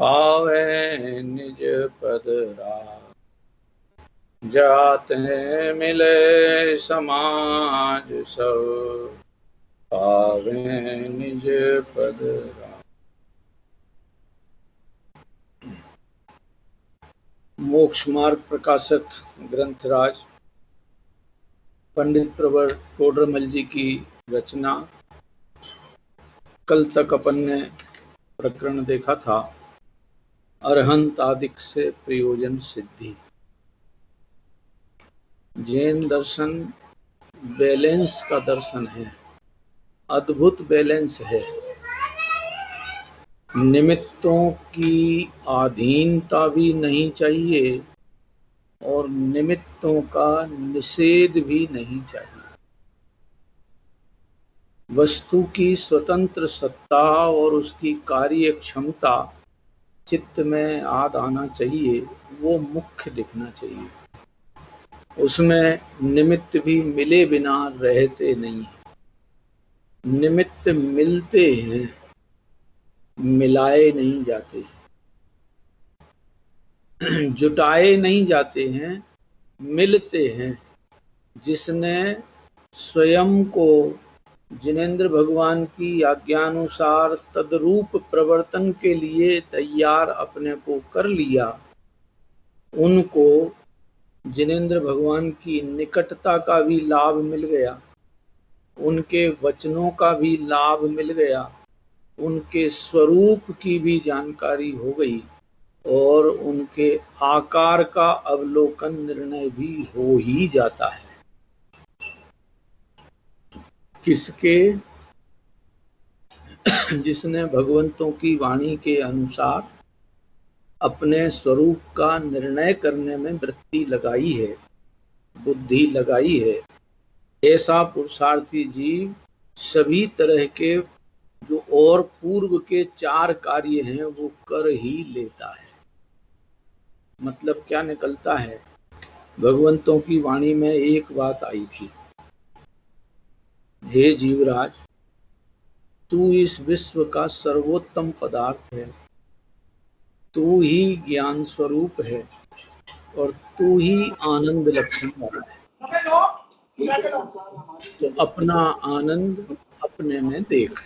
पावे निज पद राज। जाते मिले समाज सब, पावे निज पद राज। मोक्ष मार्ग प्रकाशक ग्रंथराज पंडित प्रवर टोडरमल जी की रचना। कल तक अपन ने प्रकरण देखा था अरहंत आदिक से प्रयोजन सिद्धि। जैन दर्शन बैलेंस का दर्शन है, अद्भुत बैलेंस है। निमित्तों की अधीनता भी नहीं चाहिए और निमित्तों का निषेध भी नहीं चाहिए। वस्तु की स्वतंत्र सत्ता और उसकी कार्य क्षमता चित्त में आना चाहिए, वो मुख्य दिखना चाहिए। उसमें निमित्त भी मिले बिना रहते नहीं। निमित्त मिलते हैं, मिलाए नहीं जाते, जुटाए नहीं जाते हैं, मिलते हैं। जिसने स्वयं को जिनेंद्र भगवान की आज्ञानुसार तद्रूप प्रवर्तन के लिए तैयार अपने को कर लिया, उनको जिनेंद्र भगवान की निकटता का भी लाभ मिल गया, उनके वचनों का भी लाभ मिल गया, उनके स्वरूप की भी जानकारी हो गई और उनके आकार का अवलोकन निर्णय भी हो ही जाता है। किसके? जिसने भगवंतों की वाणी के अनुसार अपने स्वरूप का निर्णय करने में वृत्ति लगाई है, बुद्धि लगाई है। ऐसा पुरुषार्थी जीव सभी तरह के जो और पूर्व के 4 कार्य हैं वो कर ही लेता है। मतलब क्या निकलता है? भगवंतों की वाणी में एक बात आई थी, हे जीवराज, तू इस विश्व का सर्वोत्तम पदार्थ है, तू ही ज्ञान स्वरूप है और तू ही आनंद लक्षण वाला है। तो अपना आनंद अपने में देख।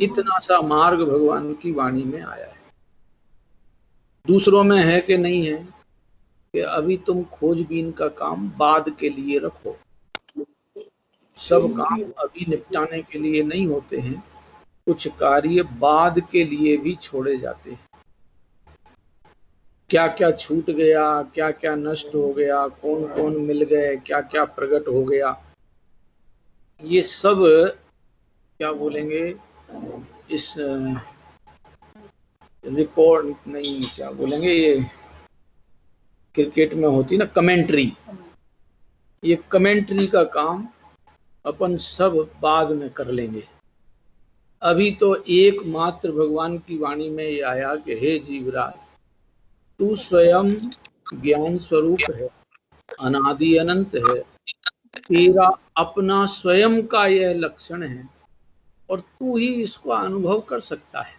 इतना सा मार्ग भगवान की वाणी में आया है। दूसरों में है कि नहीं है कि अभी तुम खोजबीन का काम बाद के लिए रखो। सब काम अभी निपटाने के लिए नहीं होते हैं, कुछ कार्य बाद के लिए भी छोड़े जाते हैं। क्या क्या छूट गया, क्या क्या नष्ट हो गया, कौन कौन मिल गए, क्या क्या प्रकट हो गया, ये सब क्या बोलेंगे, इस रिकॉर्ड नहीं, क्या बोलेंगे, ये क्रिकेट में होती ना कमेंट्री, ये कमेंट्री का काम अपन सब बाद में कर लेंगे। अभी तो एकमात्र भगवान की वाणी में ये आया कि हे जीवराज, तू स्वयं ज्ञान स्वरूप है, अनादि अनंत है, तेरा अपना स्वयं का यह लक्षण है और तू ही इसको अनुभव कर सकता है।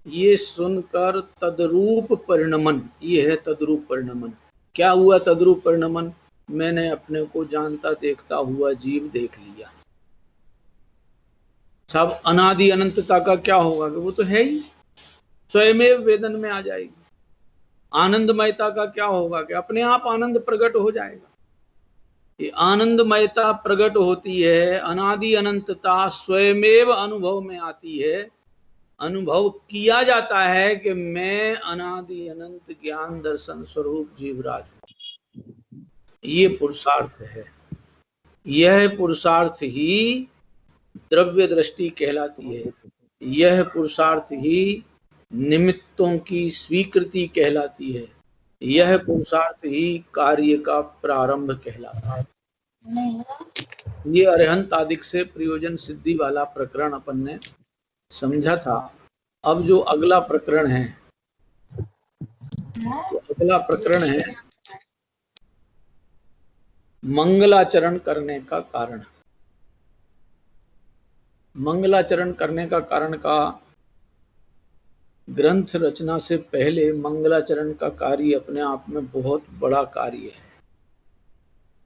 ये सुनकर तद्रूप परिणमन, ये है तद्रूप परिणमन। क्या हुआ तद्रूप परिणमन? मैंने अपने को जानता देखता हुआ जीव देख लिया। सब अनादि अनंतता का क्या होगा कि वो तो है ही, स्वयमेव वेदन में आ जाएगी। आनंदमयता का क्या होगा कि अपने आप आनंद प्रकट हो जाएगा। ये आनंदमयता प्रकट होती है, अनादि अनंतता स्वयमेव अनुभव में आती है। अनुभव किया जाता है कि मैं अनादि अनंत ज्ञान दर्शन स्वरूप जीवराज हूं। ये पुरुषार्थ है। यह पुरुषार्थ ही द्रव्य दृष्टि कहलाती है। यह पुरुषार्थ ही निमित्तों की स्वीकृति कहलाती है। यह पुरुषार्थ ही कार्य का प्रारंभ कहलाता है। ये अरहंत आदिक से प्रयोजन सिद्धि वाला प्रकरण अपन ने समझा था। अब जो अगला प्रकरण है, तो अगला प्रकरण है मंगलाचरण करने का कारण। मंगलाचरण करने का कारण का ग्रंथ रचना से पहले मंगलाचरण का कार्य अपने आप में बहुत बड़ा कार्य है।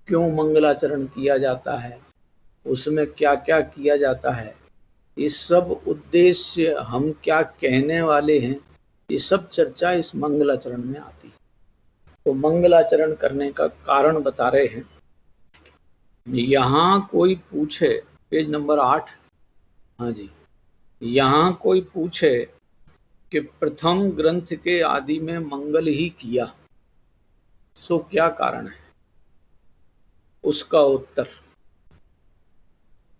क्यों मंगलाचरण किया जाता है, उसमें क्या क्या किया जाता है, ये सब उद्देश्य, हम क्या कहने वाले हैं, ये सब चर्चा इस मंगलाचरण में आती है। तो मंगलाचरण करने का कारण बता रहे हैं। यहाँ कोई पूछे, पेज नंबर 8, हाँ जी, यहाँ कोई पूछे कि प्रथम ग्रंथ के आदि में मंगल ही किया, सो क्या कारण है, उसका उत्तर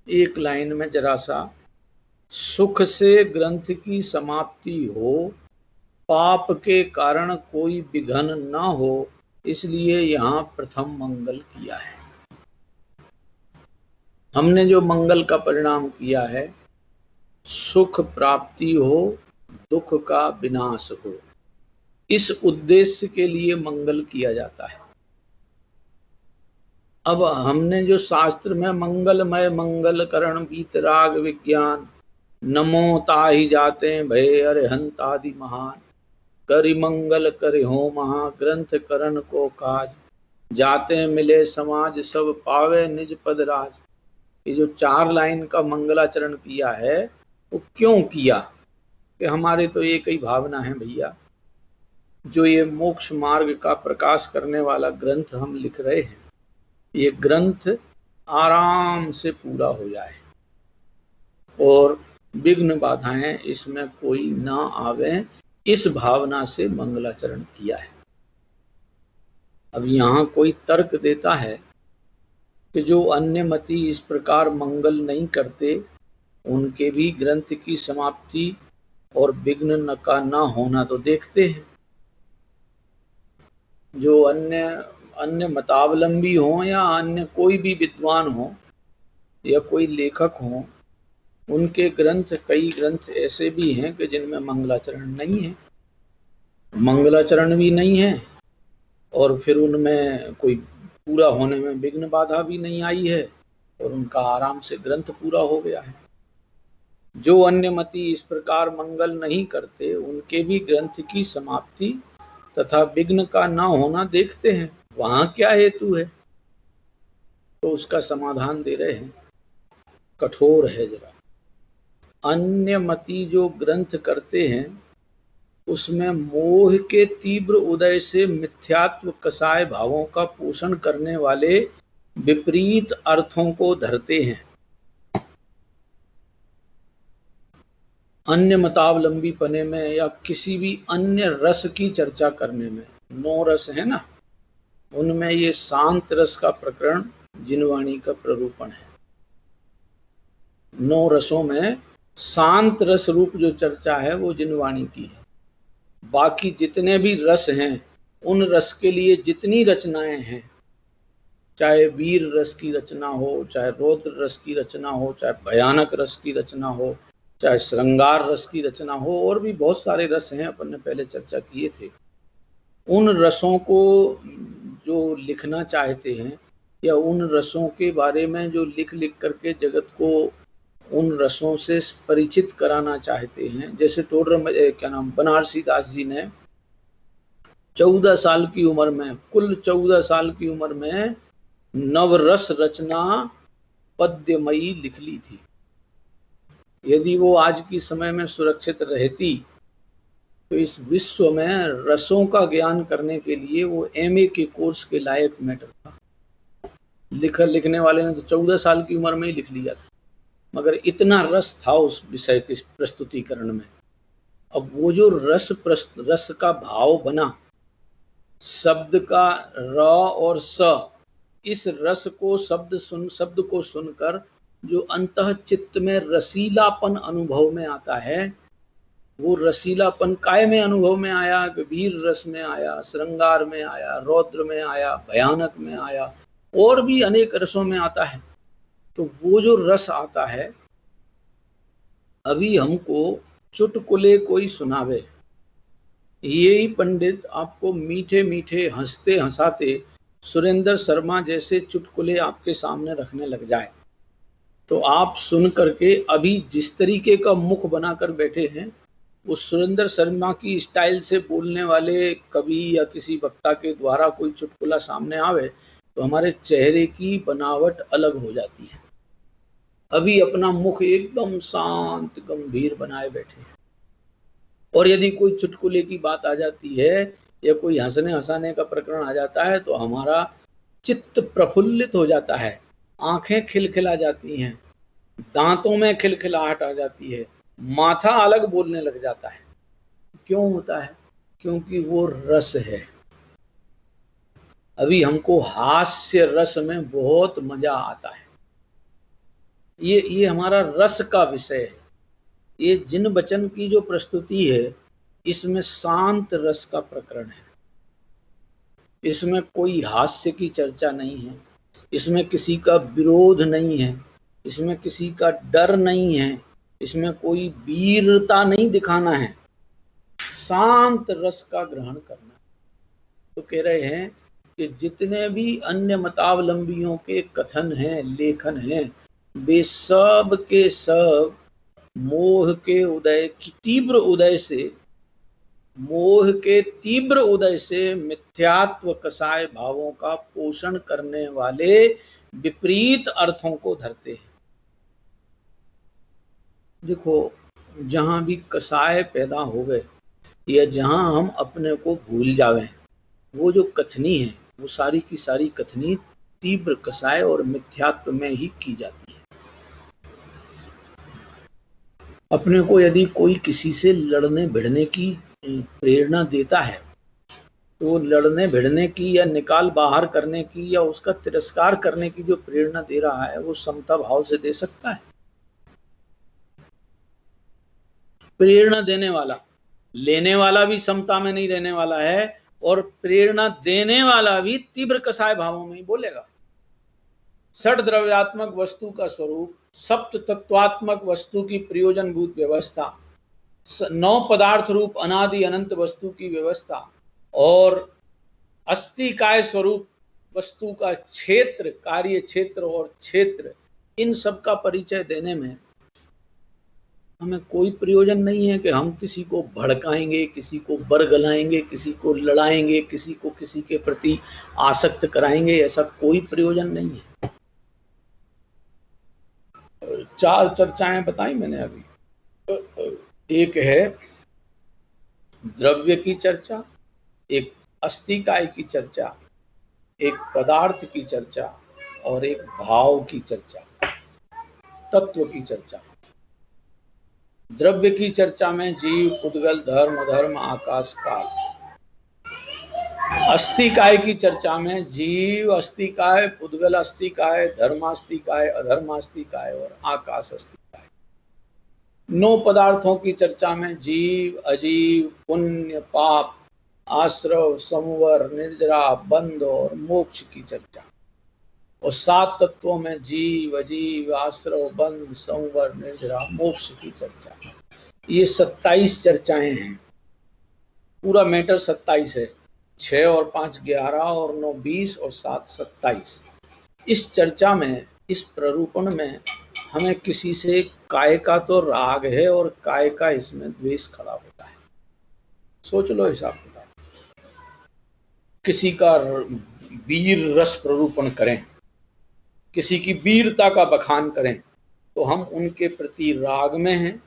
एक लाइन में जरा सा, सुख से ग्रंथ की समाप्ति हो, पाप के कारण कोई विघन न हो, इसलिए यहाँ प्रथम मंगल किया है। हमने जो मंगल का परिणाम किया है, सुख प्राप्ति हो, दुख का विनाश हो, इस उद्देश्य के लिए मंगल किया जाता है। अब हमने जो शास्त्र में मंगलमय मंगल करण वीतराग विज्ञान, नमो ताहि जाते भय अरिहंत आदि महान, करि मंगल करि हो महा, ग्रंथ करण को काज, जाते मिले समाज सब पावे निज पद राज। ये जो 4 लाइन का मंगलाचरण किया है, वो क्यों किया कि हमारे तो एक ही भावना है भैया, जो ये मोक्ष मार्ग का प्रकाश करने वाला ग्रंथ हम लिख रहे हैं, ये ग्रंथ आराम से पूरा हो जाए और विघ्न बाधाएं इसमें कोई ना आवे, इस भावना से मंगलाचरण किया है। अब यहाँ कोई तर्क देता है कि जो अन्य मती इस प्रकार मंगल नहीं करते, उनके भी ग्रंथ की समाप्ति और विघ्न का ना होना तो देखते हैं। जो अन्य मतावलंबी हो या अन्य कोई भी विद्वान हो या कोई लेखक हो, उनके ग्रंथ, कई ग्रंथ ऐसे भी हैं कि जिनमें मंगलाचरण नहीं है, मंगलाचरण भी नहीं है और फिर उनमें कोई पूरा होने में विघ्न बाधा भी नहीं आई है और उनका आराम से ग्रंथ पूरा हो गया है। जो अन्य मती इस प्रकार मंगल नहीं करते, उनके भी ग्रंथ की समाप्ति तथा विघ्न का ना होना देखते हैं। वहां क्या हेतु है, तो उसका समाधान दे रहे हैं, कठोर है जरा। अन्य मती जो ग्रंथ करते हैं, उसमें मोह के तीव्र उदय से मिथ्यात्व कसाय भावों का पोषण करने वाले विपरीत अर्थों को धरते हैं। अन्य मतावलंबी पने में या किसी भी अन्य रस की चर्चा करने में, 9 रस है ना, उनमें ये शांत रस का प्रकरण जिनवाणी का प्ररूपण है। 9 रसों में शांत रस रूप जो चर्चा है वो जिनवाणी की है। बाकी जितने भी रस हैं, उन रस के लिए जितनी रचनाएं हैं, चाहे वीर रस की रचना हो, चाहे रौद्र रस की रचना हो, चाहे भयानक रस की रचना हो, चाहे श्रृंगार रस की रचना हो, और भी बहुत सारे रस हैं, अपन ने पहले चर्चा किए थे। उन रसों को जो लिखना चाहते हैं या उन रसों के बारे में जो लिख करके जगत को उन रसों से परिचित कराना चाहते हैं, जैसे बनारसी दास जी ने 14 साल की उम्र में, कुल 14 साल की उम्र में नवरस रचना पद्यमयी लिख ली थी। यदि वो आज की समय में सुरक्षित रहती तो इस विश्व में रसों का ज्ञान करने के लिए वो MA के कोर्स के लायक मैटर था। लिखने वाले ने तो 14 साल की उम्र में ही लिख लिया था, मगर इतना रस था उस विषय के प्रस्तुतिकरण में। अब वो जो रस का भाव बना, शब्द का र और स, इस रस को शब्द को सुनकर जो अंतः चित्त में रसीलापन अनुभव में आता है, वो रसीलापन काय में अनुभव में आया, वीर रस में आया, श्रृंगार में आया, रौद्र में आया, भयानक में आया, और भी अनेक रसों में आता है। तो वो जो रस आता है, अभी हमको चुटकुले कोई सुनावे, यही पंडित आपको मीठे मीठे हंसते हंसाते सुरेंद्र शर्मा जैसे चुटकुले आपके सामने रखने लग जाए, तो आप सुन करके अभी जिस तरीके का मुख बनाकर बैठे हैं, उस सुरेंद्र शर्मा की स्टाइल से बोलने वाले कवि या किसी वक्ता के द्वारा कोई चुटकुला सामने आवे तो हमारे चेहरे की बनावट अलग हो जाती है। अभी अपना मुख एकदम शांत गंभीर बनाए बैठे हैं, और यदि कोई चुटकुले की बात आ जाती है या कोई हंसने हंसाने का प्रकरण आ जाता है तो हमारा चित्त प्रफुल्लित हो जाता है, आंखें खिलखिला जाती हैं, दांतों में खिलखिलाहट आ जाती है, माथा अलग बोलने लग जाता है। क्यों होता है? क्योंकि वो रस है। अभी हमको हास्य रस में बहुत मजा आता है। ये हमारा रस का विषय है। ये जिन वचन की जो प्रस्तुति है इसमें शांत रस का प्रकरण है। इसमें कोई हास्य की चर्चा नहीं है, इसमें किसी का विरोध नहीं है, इसमें किसी का डर नहीं है, इसमें कोई वीरता नहीं दिखाना है, शांत रस का ग्रहण करना। तो कह रहे हैं कि जितने भी अन्य मतावलंबियों के कथन हैं, लेखन हैं, वे सब के सब मोह के उदय की तीव्र उदय से मिथ्यात्व कसाय भावों का पोषण करने वाले विपरीत अर्थों को धरते हैं। देखो, जहां भी कसाय पैदा हो गए या जहां हम अपने को भूल जावे, वो जो कथनी है वो सारी की सारी कथनी तीव्र कसाय और मिथ्यात्व में ही की जाती है। अपने को यदि कोई किसी से लड़ने भिड़ने की प्रेरणा देता है तो लड़ने भिड़ने की या निकाल बाहर करने की या उसका तिरस्कार करने की जो प्रेरणा दे रहा है वो समता भाव से दे सकता है? प्रेरणा देने वाला, लेने वाला भी समता में नहीं रहने वाला है, और प्रेरणा देने वाला भी तीव्र कसाय भावों में ही बोलेगा। षड द्रव्यात्मक वस्तु का स्वरूप, सप्त तत्वात्मक वस्तु की प्रयोजनभूत व्यवस्था, 9 पदार्थ रूप अनादि अनंत वस्तु की व्यवस्था और अस्थिकाय स्वरूप वस्तु का क्षेत्र, कार्य क्षेत्र और क्षेत्र, इन सब का परिचय देने में हमें कोई प्रयोजन नहीं है कि हम किसी को भड़काएंगे, किसी को बरगलाएंगे, किसी को लड़ाएंगे, किसी को किसी के प्रति आसक्त कराएंगे। ऐसा कोई प्रयोजन नहीं है। 4 चर्चाएं बताई मैंने अभी। एक है द्रव्य की चर्चा, एक अस्थिकाय की चर्चा, एक पदार्थ की चर्चा और एक भाव की चर्चा, तत्व की चर्चा। द्रव्य की चर्चा में जीव, पुद्गल, धर्म, अधर्म, आकाश, काल। अस्थिकाय की चर्चा में जीव अस्थिकाय, पुद्गल अस्थिकाय, धर्मास्थिकाय, अधर्मास्थिकाय और आकाश अस्थिकाय। 9 पदार्थों की चर्चा में जीव, अजीव, पुण्य, पाप, आश्रव, संवर, निर्जरा, बंध और मोक्ष की चर्चा। और 7 तत्वों में जीव, अजीव, आश्रव, बंध, संवर, निर्जरा, मोक्ष की चर्चा। ये 27 चर्चाएं हैं। पूरा मैटर 27 है। 6 और 5 11 और 9 20 और 7 27। इस चर्चा में, इस प्ररूपण में हमें किसी से काय का तो राग है और काय का इसमें द्वेष खड़ा होता है। सोच लो हिसाब किताब। किसी का वीर रस प्ररूपण करें, किसी की वीरता का बखान करें तो हम उनके प्रति राग में हैं,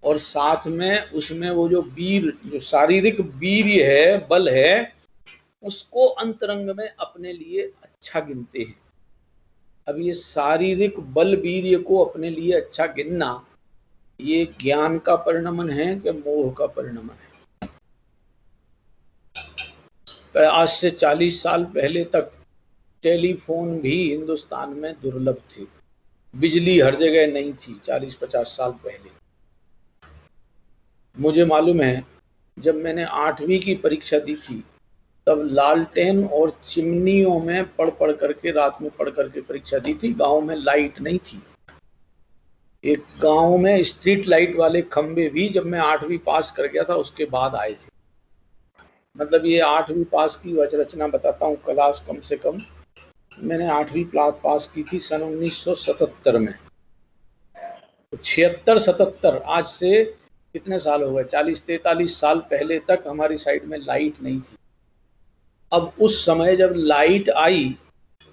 और साथ में उसमें वो जो वीर, जो शारीरिक वीर्य है, बल है, उसको अंतरंग में अपने लिए अच्छा गिनते हैं। अब ये शारीरिक बल वीर्य को अपने लिए अच्छा गिनना, ये ज्ञान का परिणमन है कि मोह का परिणमन है? आज से 40 साल पहले तक टेलीफोन भी हिंदुस्तान में दुर्लभ थे, बिजली हर जगह नहीं थी। 40-50 साल पहले मुझे मालूम है, जब मैंने 8वीं की परीक्षा दी थी तब लालटेन और चिमनियों में पढ़ करके, रात में पढ़ करके परीक्षा दी थी। गांव में लाइट नहीं थी। एक गांव में स्ट्रीट लाइट वाले खंबे भी जब मैं 8वीं पास कर गया था उसके बाद आए थे। मतलब ये 8वीं पास की वचरचना बताता हूँ। क्लास कम से कम मैंने 8वीं पास की थी सन 1977 में। 76-77, आज से कितने साल हो गए, 40-43 साल पहले तक हमारी साइड में लाइट नहीं थी। अब उस समय जब लाइट आई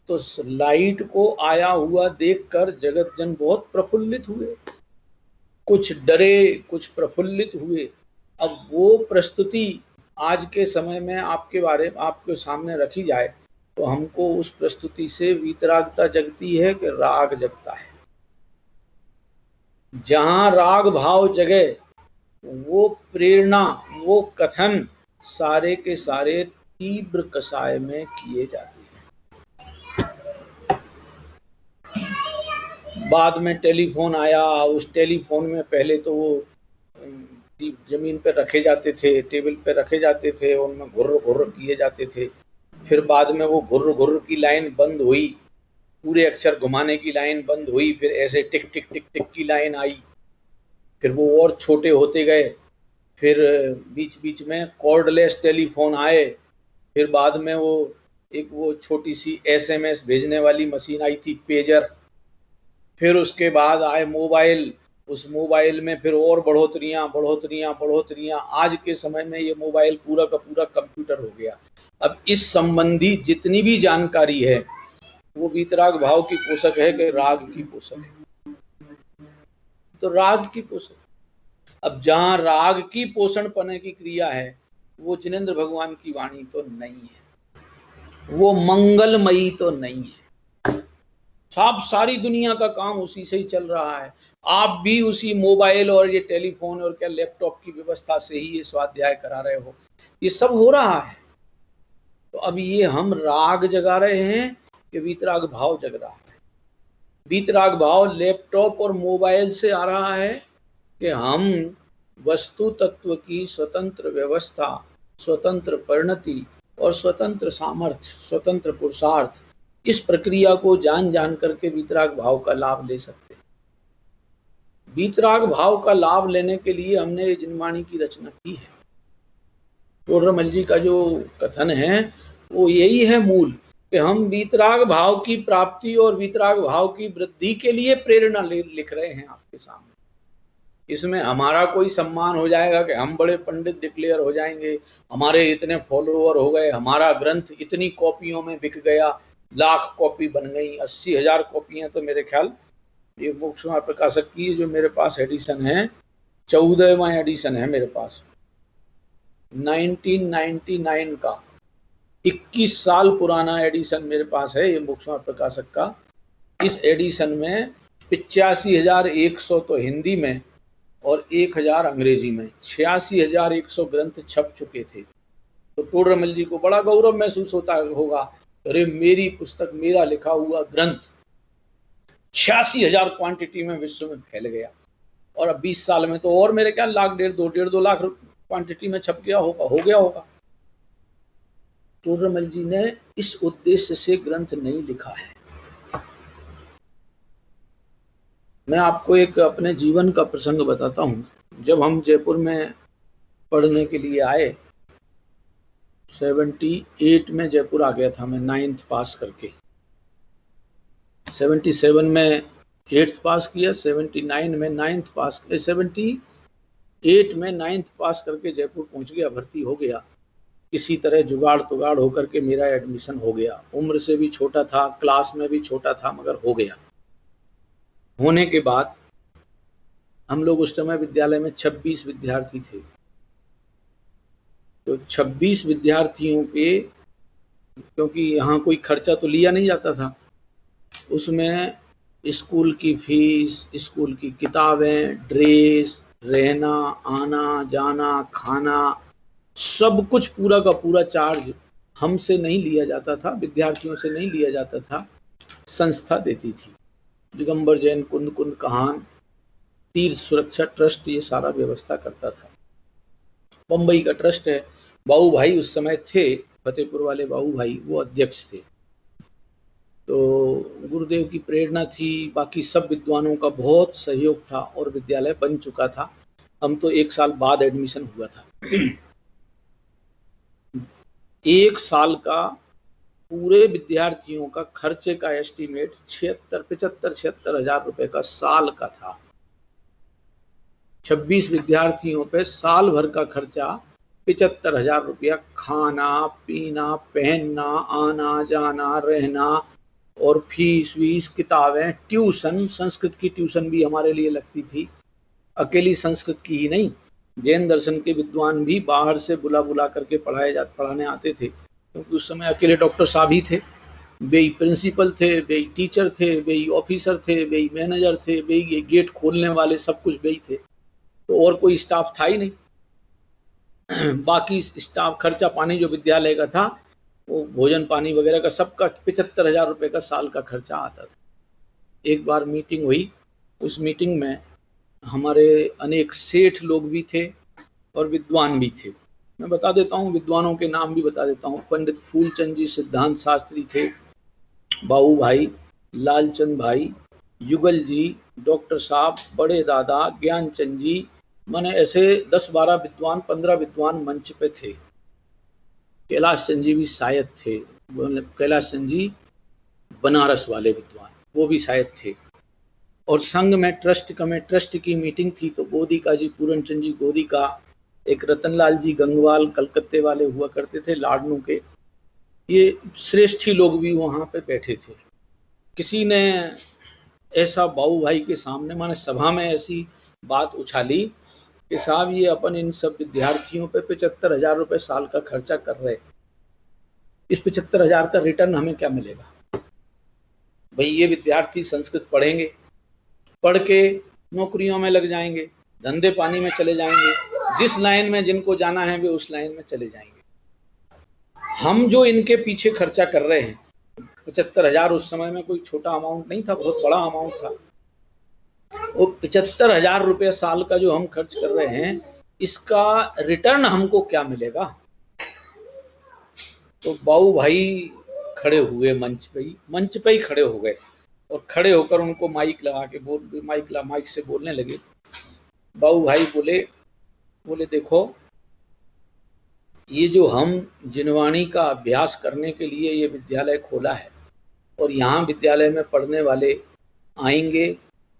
तो लाइट को आया हुआ देखकर जगत जन बहुत प्रफुल्लित हुए, कुछ डरे कुछ प्रफुल्लित हुए। अब वो प्रस्तुति आज के समय में आपके सामने रखी जाए तो हमको उस प्रस्तुति से वीतरागता जगती है कि राग जगता है। जहां राग भाव जगे वो प्रेरणा, वो कथन सारे के सारे तीव्र कसाय में किए जाते हैं। बाद में टेलीफोन आया, उस टेलीफोन में पहले तो वो जमीन पे रखे जाते थे, टेबल पे रखे जाते थे, उनमें घुर्र घुर्र किए जाते थे। फिर बाद में वो घुर्र घुर्र की लाइन बंद हुई, पूरे अक्षर घुमाने की लाइन बंद हुई, फिर ऐसे टिक टिक टिक टिक की लाइन आई। फिर वो और छोटे होते गए, फिर बीच बीच में कॉर्डलेस टेलीफोन आए, फिर बाद में वो छोटी सी SMS भेजने वाली मशीन आई थी, पेजर। फिर उसके बाद आए मोबाइल, उस मोबाइल में फिर और बढ़ोतरियां बढ़ोतरियां बढ़ोतरियां। आज के समय में ये मोबाइल पूरा का पूरा कंप्यूटर हो गया। अब इस संबंधी जितनी भी जानकारी है वो वीतराग भाव की पोषक है कि राग की पोषक है? तो राग की पोषक। अब जहां राग की पोषण पने की क्रिया है वो जिनेंद्र भगवान की वाणी तो नहीं है, वो मंगलमयी तो नहीं है। सब सारी दुनिया का काम उसी से ही चल रहा है। आप भी उसी मोबाइल और ये टेलीफोन और क्या लैपटॉप की व्यवस्था से ही ये स्वाध्याय करा रहे हो, ये सब हो रहा है। तो अब ये हम राग जगा रहे हैं कि वीतराग भाव जग रहा है? वीतराग भाव लैपटॉप और मोबाइल से आ रहा है कि हम वस्तु तत्व की स्वतंत्र व्यवस्था, स्वतंत्र परिणति और स्वतंत्र सामर्थ्य, स्वतंत्र पुरुषार्थ, इस प्रक्रिया को जान जान करके वीतराग भाव का लाभ ले सकते हैं। वीतराग भाव का लाभ लेने के लिए हमने ये जिनवाणी की रचना की है। टोडरमल जी का जो कथन है वो यही है मूल, कि हम वीतराग भाव की प्राप्ति और वीतराग भाव की वृद्धि के लिए प्रेरणा लिख रहे हैं आपके सामने। इसमें हमारा कोई सम्मान हो जाएगा कि हम बड़े पंडित डिक्लेयर हो जाएंगे, हमारे इतने फॉलोअर हो गए, हमारा ग्रंथ इतनी कॉपियों में बिक गया, लाख कॉपी बन गई, 80,000 कॉपियां तो मेरे ख्याल ये मोक्ष कुमार प्रकाशक की जो मेरे पास एडिशन है, 14वां एडिशन है मेरे पास, 1999 का 21 साल पुराना एडिशन मेरे पास है ये मोक्ष कुमार प्रकाशक का। इस एडिशन में 85,100 तो हिंदी में और 1,000 अंग्रेजी में, 86,100 ग्रंथ छप चुके थे। तो टोडरमल जी को बड़ा गौरव महसूस होता होगा, अरे मेरी पुस्तक, मेरा लिखा हुआ ग्रंथ 86,000 क्वांटिटी में विश्व में फैल गया, और अब 20 साल में तो और मेरे क्या लाख, 1.5-2 लाख क्वांटिटी में छप गया होगा, हो गया होगा। टोडरमल जी ने इस उद्देश्य से ग्रंथ नहीं लिखा है। मैं आपको एक अपने जीवन का प्रसंग बताता हूँ। जब हम जयपुर में पढ़ने के लिए आए, 78 में जयपुर आ गया था मैं 9th पास करके, 77 में 8th पास किया, 79 में 9th पास, 78 में 9th पास करके जयपुर पहुंच गया, भर्ती हो गया। किसी तरह जुगाड़ तुगाड़ होकर के मेरा एडमिशन हो गया। उम्र से भी छोटा था, क्लास में भी छोटा था, मगर हो गया। होने के बाद हम लोग उस समय विद्यालय में 26 विद्यार्थी थे। तो 26 विद्यार्थियों के, क्योंकि यहाँ कोई खर्चा तो लिया नहीं जाता था, उसमें स्कूल की फीस, स्कूल की किताबें, ड्रेस, रहना, आना जाना, खाना, सब कुछ पूरा का पूरा चार्ज हमसे नहीं लिया जाता था, विद्यार्थियों से नहीं लिया जाता था, संस्था देती थी। दिगंबर जैन कुंद कुंद कहान तीर्थ सुरक्षा ट्रस्ट ये सारा व्यवस्था करता था। बम्बई का ट्रस्ट है, बाबू भाई उस समय थे, फतेहपुर वाले बाबू भाई, वो अध्यक्ष थे। तो गुरुदेव की प्रेरणा थी, बाकी सब विद्वानों का बहुत सहयोग था और विद्यालय बन चुका था। हम तो 1 साल बाद एडमिशन हुआ था। 1 साल का पूरे विद्यार्थियों का खर्चे का एस्टीमेट 75-76 हजार रुपए का साल का था। 26 विद्यार्थियों पे साल भर का खर्चा 75,000 रुपया, खाना पीना, पहनना, आना जाना, रहना, और फीस वीस, किताबें, ट्यूशन, संस्कृत की ट्यूशन भी हमारे लिए लगती थी। अकेली संस्कृत की ही नहीं, जैन दर्शन के विद्वान भी बाहर से बुला बुला करके पढ़ाने आते थे, क्योंकि उस समय अकेले डॉक्टर साहब ही थे। वे प्रिंसिपल थे, वे टीचर थे, वे ऑफिसर थे, वे मैनेजर थे, वे गेट खोलने वाले, सब कुछ वे थे, तो और कोई स्टाफ था ही नहीं। बाकी स्टाफ खर्चा पानी जो विद्यालय का था, वो भोजन पानी वगैरह का सबका 75,000 रुपये का साल का खर्चा आता था। एक बार मीटिंग हुई, उस मीटिंग में हमारे अनेक सेठ लोग भी थे और विद्वान भी थे। मैं बता देता हूँ, विद्वानों के नाम भी बता देता हूँ। पंडित फूलचंद जी सिद्धांत शास्त्री थे, बाबू भाई, लालचंद भाई, युगल जी, डॉक्टर साहब, बड़े दादा, ज्ञानचंद जी, माने ऐसे 10-12 विद्वान, 15 विद्वान मंच पे थे। कैलाश चंद जी भी शायद थे, कैलाश चंद जी बनारस वाले विद्वान, वो भी शायद थे। और संघ में ट्रस्ट की मीटिंग थी, तो गोदी जी, पूरन चंद जी गोदी का, एक रतनलाल जी गंगवाल कलकत्ते वाले हुआ करते थे, लाडनू के, ये श्रेष्ठी लोग भी वहां पे बैठे थे। किसी ने ऐसा बाबू भाई के सामने, माने सभा में ऐसी बात उछाली कि साहब ये अपन इन सब विद्यार्थियों पे 75,000 रुपये साल का खर्चा कर रहे, इस 75,000 का रिटर्न हमें क्या मिलेगा? भाई ये विद्यार्थी संस्कृत पढ़ेंगे, पढ़ के नौकरियों में लग जाएंगे, धंधे पानी में चले जाएंगे, जिस लाइन में जिनको जाना है वे उस लाइन में चले जाएंगे। हम जो इनके पीछे खर्चा कर रहे हैं, 75,000 उस समय में कोई छोटा अमाउंट नहीं था, बहुत बड़ा अमाउंट था। वो 75,000 रुपये साल का जो हम खर्च कर रहे हैं, इसका रिटर्न हमको क्या मिलेगा? तो बाबू भाई खड़े हुए, मंच पे ही खड़े हो गए, और खड़े होकर उनको माइक लगा के माइक से बोलने लगे। बाबू भाई बोले देखो, ये जो हम जिनवाणी का अभ्यास करने के लिए ये विद्यालय खोला है, और यहाँ विद्यालय में पढ़ने वाले आएंगे,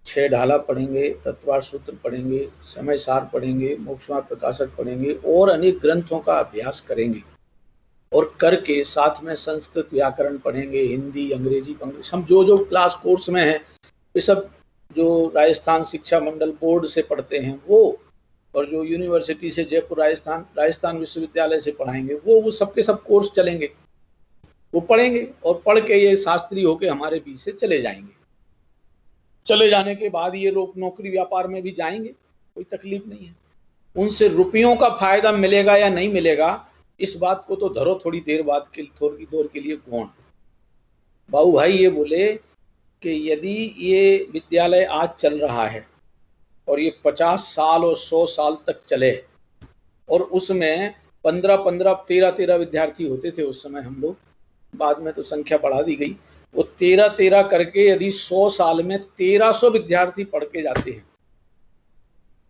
6 ढाला पढ़ेंगे, तत्वार सूत्र पढ़ेंगे, समय सार पढ़ेंगे, मोक्षमार्ग प्रकाशक पढ़ेंगे, और अनेक ग्रंथों का अभ्यास करेंगे, और करके साथ में संस्कृत व्याकरण पढ़ेंगे, हिंदी, अंग्रेजी, हम जो क्लास कोर्स में है, ये सब जो राजस्थान शिक्षा मंडल बोर्ड से पढ़ते हैं वो, और जो यूनिवर्सिटी से जयपुर राजस्थान विश्वविद्यालय से पढ़ाएंगे वो सबके सब कोर्स चलेंगे, वो पढ़ेंगे, और पढ़ के ये शास्त्री होके हमारे बीच से चले जाएंगे। चले जाने के बाद ये लोग नौकरी व्यापार में भी जाएंगे, कोई तकलीफ नहीं है। उनसे रुपयों का फायदा मिलेगा या नहीं मिलेगा, इस बात को तो धरो थोड़ी देर के लिए कौन। बाबू भाई ये बोले कि यदि ये विद्यालय आज चल रहा है और ये 50 साल और 100 साल तक चले, और उसमें 15-15, 13-13 विद्यार्थी होते थे उस समय हम लोग, बाद में तो संख्या बढ़ा दी गई, वो 13-13 करके यदि 100 साल में 1300 विद्यार्थी पढ़ के जाते हैं,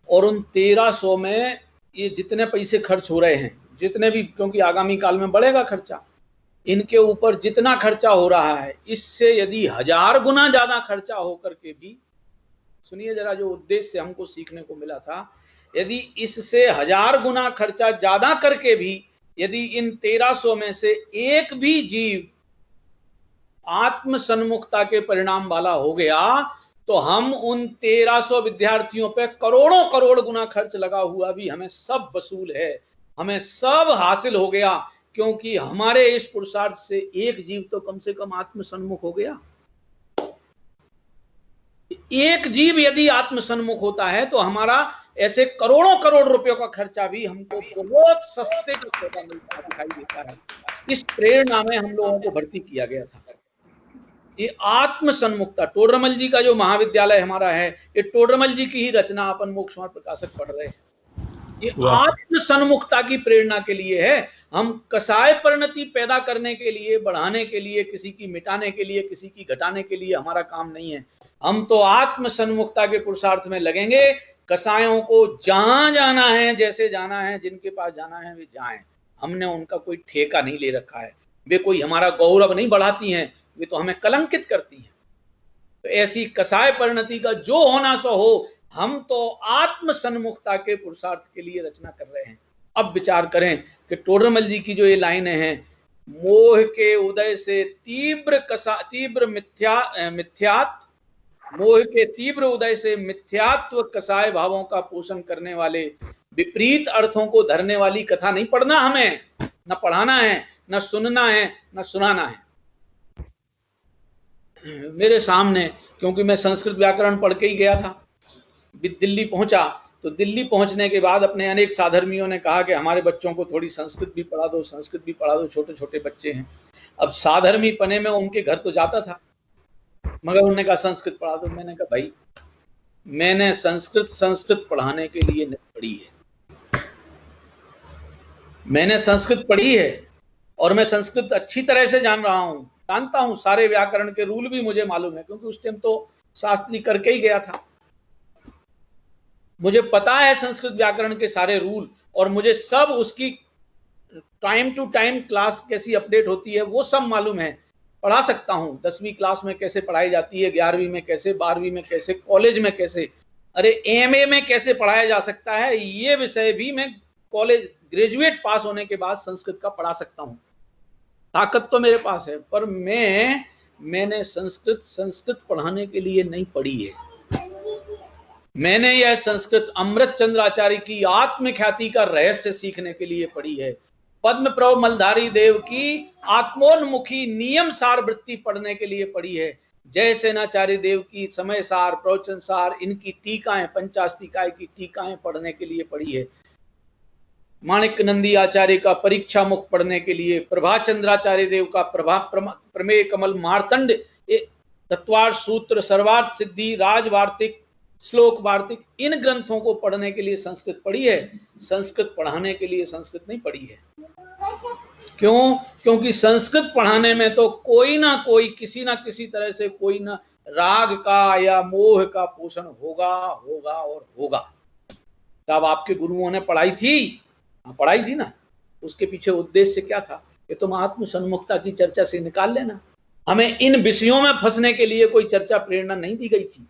और उन 1300 में ये जितने पैसे खर्च हो रहे हैं, जितने भी, क्योंकि आगामी काल में बढ़ेगा खर्चा, इनके ऊपर जितना खर्चा हो रहा है, इससे यदि 1000 गुना ज्यादा खर्चा होकर के भी, सुनिए जरा, जो उद्देश्य हमको सीखने को मिला था, यदि इससे 1000 गुना खर्चा ज्यादा करके भी यदि इन 1300 में से एक भी जीव आत्म सन्मुखता के परिणाम वाला हो गया, तो हम उन 1300 विद्यार्थियों पे करोड़ों करोड़ गुना खर्च लगा हुआ भी हमें सब वसूल है, हमें सब हासिल हो गया, क्योंकि हमारे इस पुरुषार्थ से एक जीव तो कम से कम आत्म सन्मुख हो गया। एक जीव यदि आत्म सन्मुख होता है तो हमारा ऐसे करोड़ों करोड़ रुपयों का खर्चा भी हमको बहुत सस्ते का सौदा मिलता दिखाई देता है। इस प्रेरणा में हम लोगों को भर्ती किया गया था। ये आत्म सन्मुखता, टोडरमल जी का जो महाविद्यालय हमारा है, ये टोडरमल जी की ही रचना अपन मोक्षमार्ग प्रकाशक पढ़ रहे हैं। ये आत्म सन्मुखता की प्रेरणा के लिए है। हम कसाय परिणति पैदा करने के लिए, बढ़ाने के लिए, किसी की मिटाने के लिए, किसी की घटाने के लिए हमारा काम नहीं है। हम तो आत्म सन्मुखता के पुरुषार्थ में लगेंगे। कसायों को जहां जाना है, जैसे जाना है, जिनके पास जाना है वे जाएं। हमने उनका कोई ठेका नहीं ले रखा है। वे कोई हमारा गौरव नहीं बढ़ाती हैं, वे तो हमें कलंकित करती हैं। तो ऐसी कसाय परिणति का जो होना सो हो, हम तो आत्म सन्मुखता के पुरुषार्थ के लिए रचना कर रहे हैं। अब विचार करें कि टोडरमल जी की जो ये लाइनें हैं, मोह के उदय से मोह के तीव्र उदय से मिथ्यात्व कसाय भावों का पोषण करने वाले विपरीत अर्थों को धरने वाली कथा नहीं पढ़ना, हमें न पढ़ाना है, न सुनना है, न सुनाना है। मेरे सामने, क्योंकि मैं संस्कृत व्याकरण पढ़ के ही गया था, दिल्ली पहुंचा, तो दिल्ली पहुंचने के बाद अपने अनेक साधर्मियों ने कहा कि हमारे बच्चों को थोड़ी संस्कृत भी पढ़ा दो, संस्कृत भी पढ़ा दो, छोटे छोटे बच्चे हैं। अब साधर्मी पने में उनके घर तो जाता था, मगर उन्होंने कहा संस्कृत पढ़ा दो। मैंने कहा भाई, मैंने संस्कृत पढ़ाने के लिए नहीं पढ़ी है, मैंने संस्कृत पढ़ी है और मैं संस्कृत अच्छी तरह से जानता हूं, सारे व्याकरण के रूल भी मुझे मालूम है, क्योंकि उस टाइम तो शास्त्री करके ही गया था। मुझे पता है संस्कृत व्याकरण के सारे रूल, और मुझे सब उसकी टाइम टू टाइम क्लास कैसी अपडेट होती है वो सब मालूम है। पढ़ा सकता हूं, 10वीं क्लास में कैसे पढ़ाई जाती है, 11वीं में कैसे, 12वीं में कैसे, कॉलेज में कैसे, अरे एमए में कैसे पढ़ाया जा सकता है, ये विषय भी मैं कॉलेज ग्रेजुएट पास होने के बाद संस्कृत का पढ़ा सकता हूं। ताकत तो मेरे पास है, पर मैंने संस्कृत पढ़ाने के लिए नहीं पढ़ी है। मैंने यह संस्कृत अमृत चंद्र आचार्य की आत्मख्याति का रहस्य सीखने के लिए पढ़ी है। पद्म प्रभ मलधारी देव की आत्मोन्मुखी नियम सार वृत्ति पढ़ने के लिए पढ़ी है। जय सेनाचार्य देव की समय सार, प्रवचन सार, इनकी टीकाएं, पंचास्तिकाय की टीकाएं पढ़ने के लिए पढ़ी है। माणिक नंदी आचार्य का परीक्षा मुख पढ़ने के लिए, प्रभा चंद्राचार्य देव का प्रमेय कमल मार्तंड, तत्वार्थ सूत्र, सर्वार्थ सिद्धि, राज वार्तिक, श्लोक वार्तिक, इन ग्रंथों को पढ़ने के लिए संस्कृत पढ़ी है। संस्कृत पढ़ाने के लिए संस्कृत नहीं पढ़ी है। क्यों? क्योंकि संस्कृत पढ़ाने में तो कोई ना कोई, किसी ना किसी तरह से कोई ना राग का या मोह का पोषण होगा होगा और होगा। तब आपके गुरुओं ने पढ़ाई थी ना, उसके पीछे उद्देश्य क्या था कि तुम आत्म सन्मुखता की चर्चा से निकाल लेना। हमें इन विषयों में फंसने के लिए कोई चर्चा प्रेरणा नहीं दी गई थी।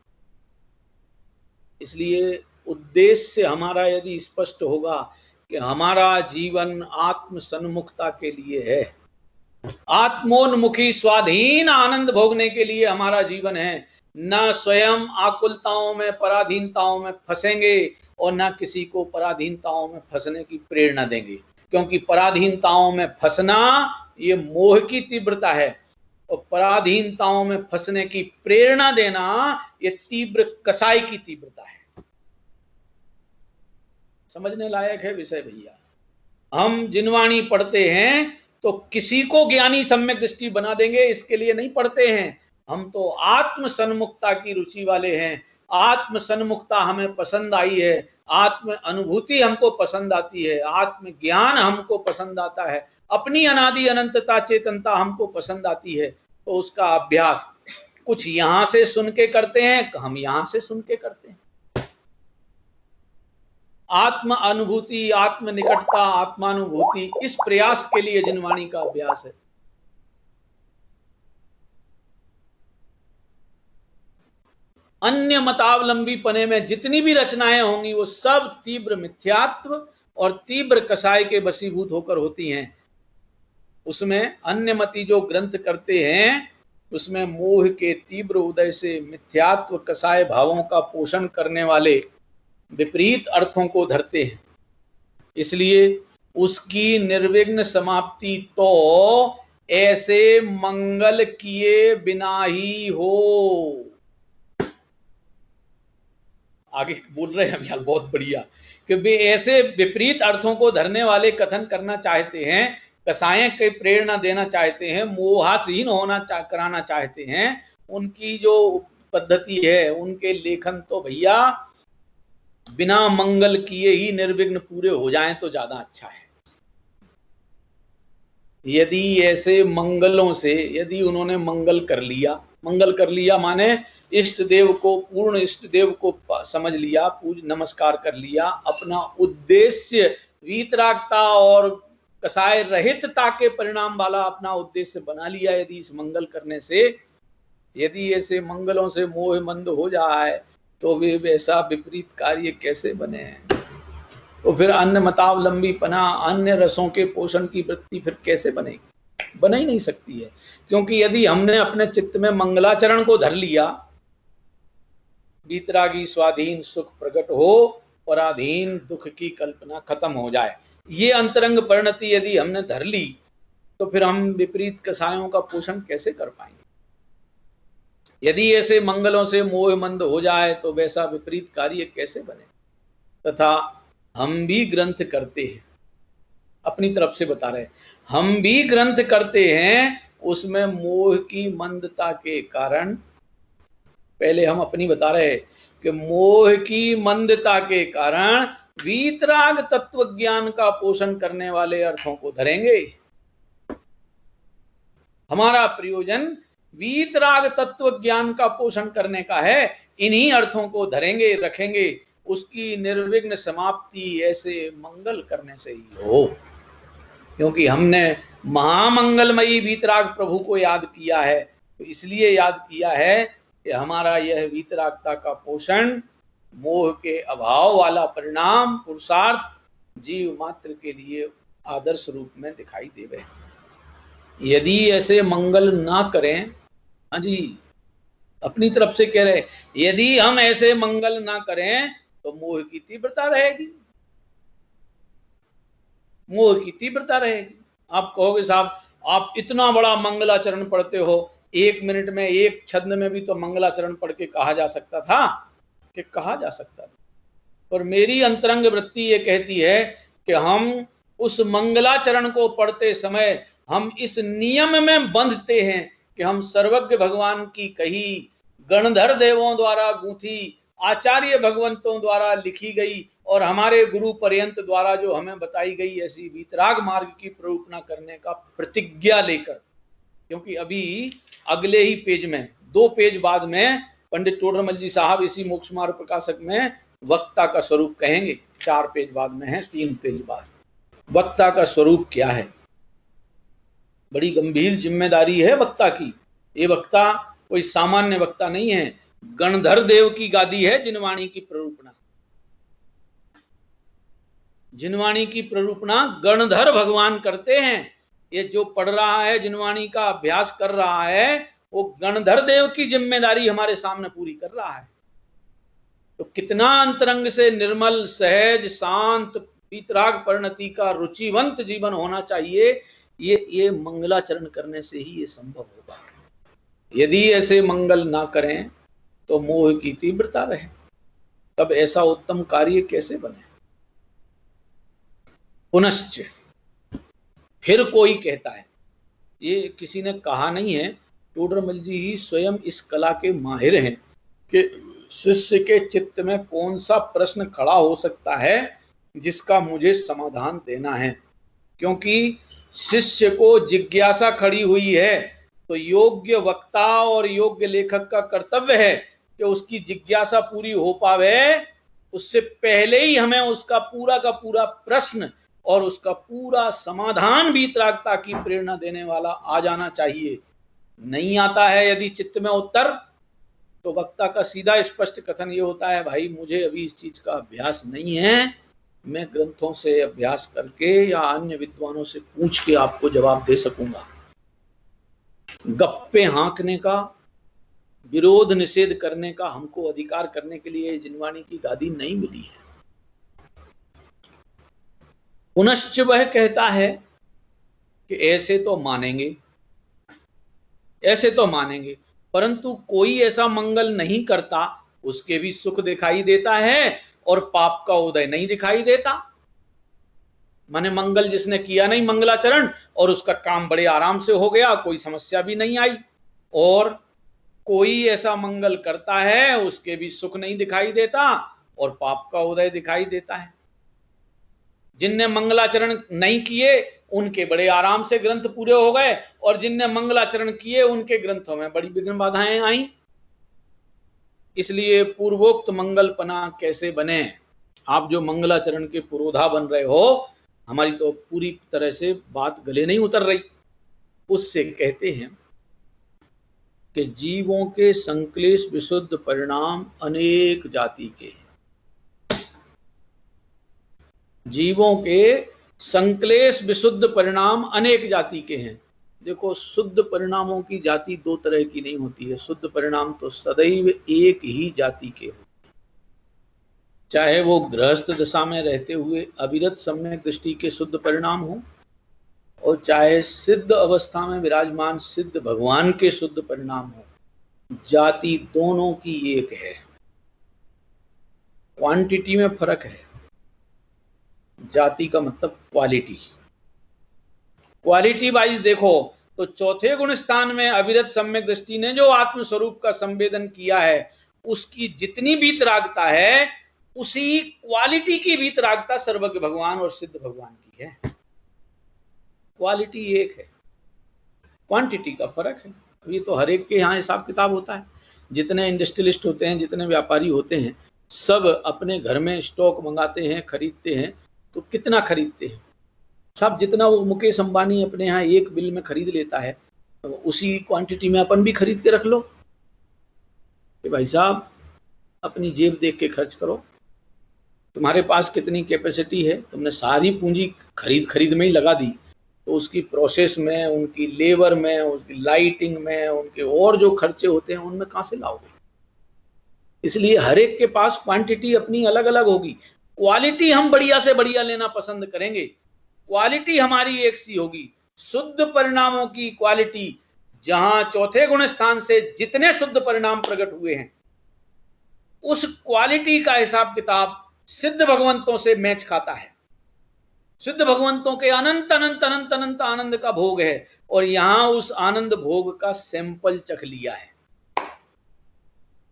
इसलिए उद्देश्य हमारा यदि स्पष्ट होगा कि हमारा जीवन आत्म सन्मुखता के लिए है, आत्मोन्मुखी स्वाधीन आनंद भोगने के लिए हमारा जीवन है, न स्वयं आकुलताओं में, पराधीनताओं में फंसेंगे और न किसी को पराधीनताओं में फंसने की प्रेरणा देंगे। क्योंकि पराधीनताओं में फंसना ये मोह की तीव्रता है, और पराधीनताओं में फंसने की प्रेरणा देना ये तीव्र कसाई की तीव्रता है। समझने लायक है विषय भैया। हम जिनवाणी पढ़ते हैं तो किसी को ज्ञानी सम्यक दृष्टि बना देंगे इसके लिए नहीं पढ़ते हैं। हम तो आत्म सन्मुखता की रुचि वाले हैं। आत्म सन्मुखता हमें पसंद आई है, आत्म अनुभूति हमको पसंद आती है, आत्म ज्ञान हमको पसंद आता है, अपनी अनादि अनंतता चेतनता हमको पसंद आती है। तो उसका अभ्यास कुछ यहां से सुन के करते हैं, हम यहां से सुन के करते हैं। आत्म अनुभूति, आत्म निकटता, आत्मानुभूति, इस प्रयास के लिए जिनवाणी का अभ्यास है। अन्य मतावलंबी पने में जितनी भी रचनाएं होंगी वो सब तीव्र मिथ्यात्व और तीव्र कसाय के वशीभूत होकर होती हैं। उसमें अन्य मती जो ग्रंथ करते हैं उसमें मोह के तीव्र उदय से मिथ्यात्व कसाय भावों का पोषण करने वाले विपरीत अर्थों को धरते हैं। इसलिए उसकी निर्विघ्न समाप्ति तो ऐसे मंगल किए बिना ही हो। आगे बोल रहे हैं यार, बहुत बढ़िया, कि वे ऐसे विपरीत अर्थों को धरने वाले कथन करना चाहते हैं, कसायें की प्रेरणा देना चाहते हैं, मोहासीन कराना चाहते हैं। उनकी जो पद्धति है, उनके लेखन तो भैया बिना मंगल किए ही निर्विघ्न पूरे हो जाएं तो ज्यादा अच्छा है। यदि ऐसे मंगलों से, यदि उन्होंने मंगल कर लिया माने इष्ट देव को, पूर्ण इष्ट देव को समझ लिया, पूज नमस्कार कर लिया, अपना उद्देश्य वीतरागता और कसाय रहितता के परिणाम वाला अपना उद्देश्य बना लिया, यदि इस मंगल करने से, यदि ऐसे मंगलों से मोह मंद हो जाए तो वे वैसा विपरीत कार्य कैसे बने हैं? तो फिर अन्य मतावलंबी पना, अन्य रसों के पोषण की वृत्ति फिर कैसे बनेगी? बना ही नहीं सकती है। क्योंकि यदि हमने अपने चित्त में मंगलाचरण को धर लिया, वीतरागी स्वाधीन सुख प्रकट हो, पराधीन दुख की कल्पना खत्म हो जाए, ये अंतरंग परिणति यदि हमने धर ली, तो फिर हम विपरीत कसायों का पोषण कैसे कर पाएंगे? यदि ऐसे मंगलों से मोह मंद हो जाए तो वैसा विपरीत कार्य कैसे बने? तथा हम भी ग्रंथ करते हैं, अपनी तरफ से बता रहे, हम भी ग्रंथ करते हैं, उसमें मोह की मंदता के कारण, पहले हम अपनी बता रहे कि मोह की मंदता के कारण वीतराग तत्व ज्ञान का पोषण करने वाले अर्थों को धरेंगे। हमारा प्रयोजन वीतराग तत्व ज्ञान का पोषण करने का है, इन्हीं अर्थों को धरेंगे, रखेंगे। उसकी निर्विघ्न समाप्ति ऐसे मंगल करने से ही हो, क्योंकि हमने महामंगलमयी वीतराग प्रभु को याद किया है। तो इसलिए याद किया है कि हमारा यह वीतरागता का पोषण मोह के अभाव वाला परिणाम पुरुषार्थ जीव मात्र के लिए आदर्श रूप में दिखाई देवे। यदि ऐसे मंगल ना करें, हाँ जी, अपनी तरफ से कह रहे, यदि हम ऐसे मंगल ना करें तो मोह की तीव्रता रहेगी, मोह की तीव्रता रहेगी। आप कहोगे साहब आप इतना बड़ा मंगलाचरण पढ़ते हो, 1 मिनट में एक छंद में भी तो मंगलाचरण पढ़ के कहा जा सकता था, कि कहा जा सकता था। पर मेरी अंतरंग वृत्ति ये कहती है कि हम उस मंगलाचरण को पढ़ते समय हम इस नियम में बंधते हैं कि हम सर्वज्ञ भगवान की कही, गणधर देवों द्वारा गूंथी, आचार्य भगवंतों द्वारा लिखी गई और हमारे गुरु पर्यंत द्वारा जो हमें बताई गई ऐसी वीतराग मार्ग की प्ररूपणा करने का प्रतिज्ञा लेकर। क्योंकि अभी अगले ही पेज में, 2 पेज बाद में, पंडित टोडरमल जी साहब इसी मोक्ष मार्ग प्रकाशक में वक्ता का स्वरूप कहेंगे। 4 पेज बाद में है, 3 पेज बाद। वक्ता का स्वरूप क्या है? बड़ी गंभीर जिम्मेदारी है वक्ता की। ये वक्ता कोई सामान्य वक्ता नहीं है, गणधर देव की गादी है जिनवाणी की प्ररूपणा। जिनवाणी की प्ररूपणा गणधर भगवान करते हैं। ये जो पढ़ रहा है, जिनवाणी का अभ्यास कर रहा है, वो गणधर देव की जिम्मेदारी हमारे सामने पूरी कर रहा है। तो कितना अंतरंग से निर्मल, सहज, शांत, वीतराग परिणति का रुचिवंत जीवन होना चाहिए, ये मंगलाचरण करने से ही ये संभव होगा। यदि ऐसे मंगल ना करें तो मोह की तीव्रता रहे, तब ऐसा उत्तम कार्य कैसे बने? पुनश्च फिर कोई कहता है, ये किसी ने कहा नहीं है, टोडरमल जी ही स्वयं इस कला के माहिर हैं कि शिष्य के चित्त में कौन सा प्रश्न खड़ा हो सकता है जिसका मुझे समाधान देना है। क्योंकि शिष्य को जिज्ञासा खड़ी हुई है, तो योग्य वक्ता और योग्य लेखक का कर्तव्य है कि उसकी जिज्ञासा पूरी हो पावे, उससे पहले ही हमें उसका पूरा का पूरा प्रश्न और उसका पूरा समाधान वीतरागता की प्रेरणा देने वाला आ जाना चाहिए। नहीं आता है यदि चित्त में उत्तर, तो वक्ता का सीधा स्पष्ट कथन ये होता है, भाई मुझे अभी इस चीज का अभ्यास नहीं है, मैं ग्रंथों से अभ्यास करके या अन्य विद्वानों से पूछ के आपको जवाब दे सकूंगा। गप्पे हाँकने का, विरोध निषेध करने का हमको अधिकार करने के लिए जिनवाणी की गादी नहीं मिली है। पुनश्च वह कहता है कि ऐसे तो मानेंगे, ऐसे तो मानेंगे, परंतु कोई ऐसा मंगल नहीं करता, उसके भी सुख दिखाई देता है और पाप का उदय नहीं दिखाई देता। माने मंगल जिसने किया नहीं मंगलाचरण, और उसका काम बड़े आराम से हो गया, कोई समस्या भी नहीं आई, और कोई ऐसा मंगल करता है उसके भी सुख नहीं दिखाई देता और पाप का उदय दिखाई देता है। जिनने मंगलाचरण नहीं किए उनके बड़े आराम से ग्रंथ पूरे हो गए, और जिनने मंगलाचरण किए उनके ग्रंथों में बड़ी विघ्न बाधाएं आई। इसलिए पूर्वोक्त मंगलपना कैसे बने? आप जो मंगलाचरण के पुरोधा बन रहे हो, हमारी तो पूरी तरह से बात गले नहीं उतर रही। उससे कहते हैं कि जीवों के संक्लेश विशुद्ध परिणाम अनेक जाति के हैं। जीवों के संक्लेश विशुद्ध परिणाम अनेक जाति के हैं। देखो, शुद्ध परिणामों की जाति दो तरह की नहीं होती है। शुद्ध परिणाम तो सदैव एक ही जाति के होते हैं, चाहे वो गृहस्थ दशा में रहते हुए अविरत सम्यक दृष्टि के शुद्ध परिणाम हो, और चाहे सिद्ध अवस्था में विराजमान सिद्ध भगवान के शुद्ध परिणाम हो। जाति दोनों की एक है, क्वांटिटी में फर्क है। जाति का मतलब क्वालिटी। क्वालिटी वाइज देखो तो चौथे गुण स्थान में अविरत सम्यक दृष्टि ने जो आत्म स्वरूप का संवेदन किया है, उसकी जितनी वीतरागता है, उसी क्वालिटी की वीतरागता सर्वज्ञ भगवान और सिद्ध भगवान की है। क्वालिटी एक है, क्वांटिटी का फर्क है। ये तो हर एक के यहाँ हिसाब किताब होता है। जितने इंडस्ट्रियलिस्ट होते हैं, जितने व्यापारी होते हैं, सब अपने घर में स्टॉक मंगाते हैं, खरीदते हैं। तो कितना खरीदते हैं? सब जितना वो मुकेश अंबानी अपने यहाँ एक बिल में खरीद लेता है, तो उसी क्वांटिटी में अपन भी खरीद के रख लो कि भाई साहब अपनी जेब देख के खर्च करो। तुम्हारे पास कितनी कैपेसिटी है, तुमने सारी पूंजी खरीद में ही लगा दी, तो उसकी प्रोसेस में, उनकी लेबर में, उसकी लाइटिंग में, उनके और जो खर्चे होते हैं, उनमें कहाँ से लाओगे? इसलिए हर एक के पास क्वांटिटी अपनी अलग अलग होगी। क्वालिटी हम बढ़िया से बढ़िया लेना पसंद करेंगे, क्वालिटी हमारी एक सी होगी। शुद्ध परिणामों की क्वालिटी, जहां चौथे गुण स्थान से जितने शुद्ध परिणाम प्रकट हुए हैं, उस क्वालिटी का हिसाब किताब सिद्ध भगवंतों से मैच खाता है। सिद्ध भगवंतों के अनंत अनंत अनंत अनंत आनंद का भोग है, और यहां उस आनंद भोग का सैंपल चख लिया है।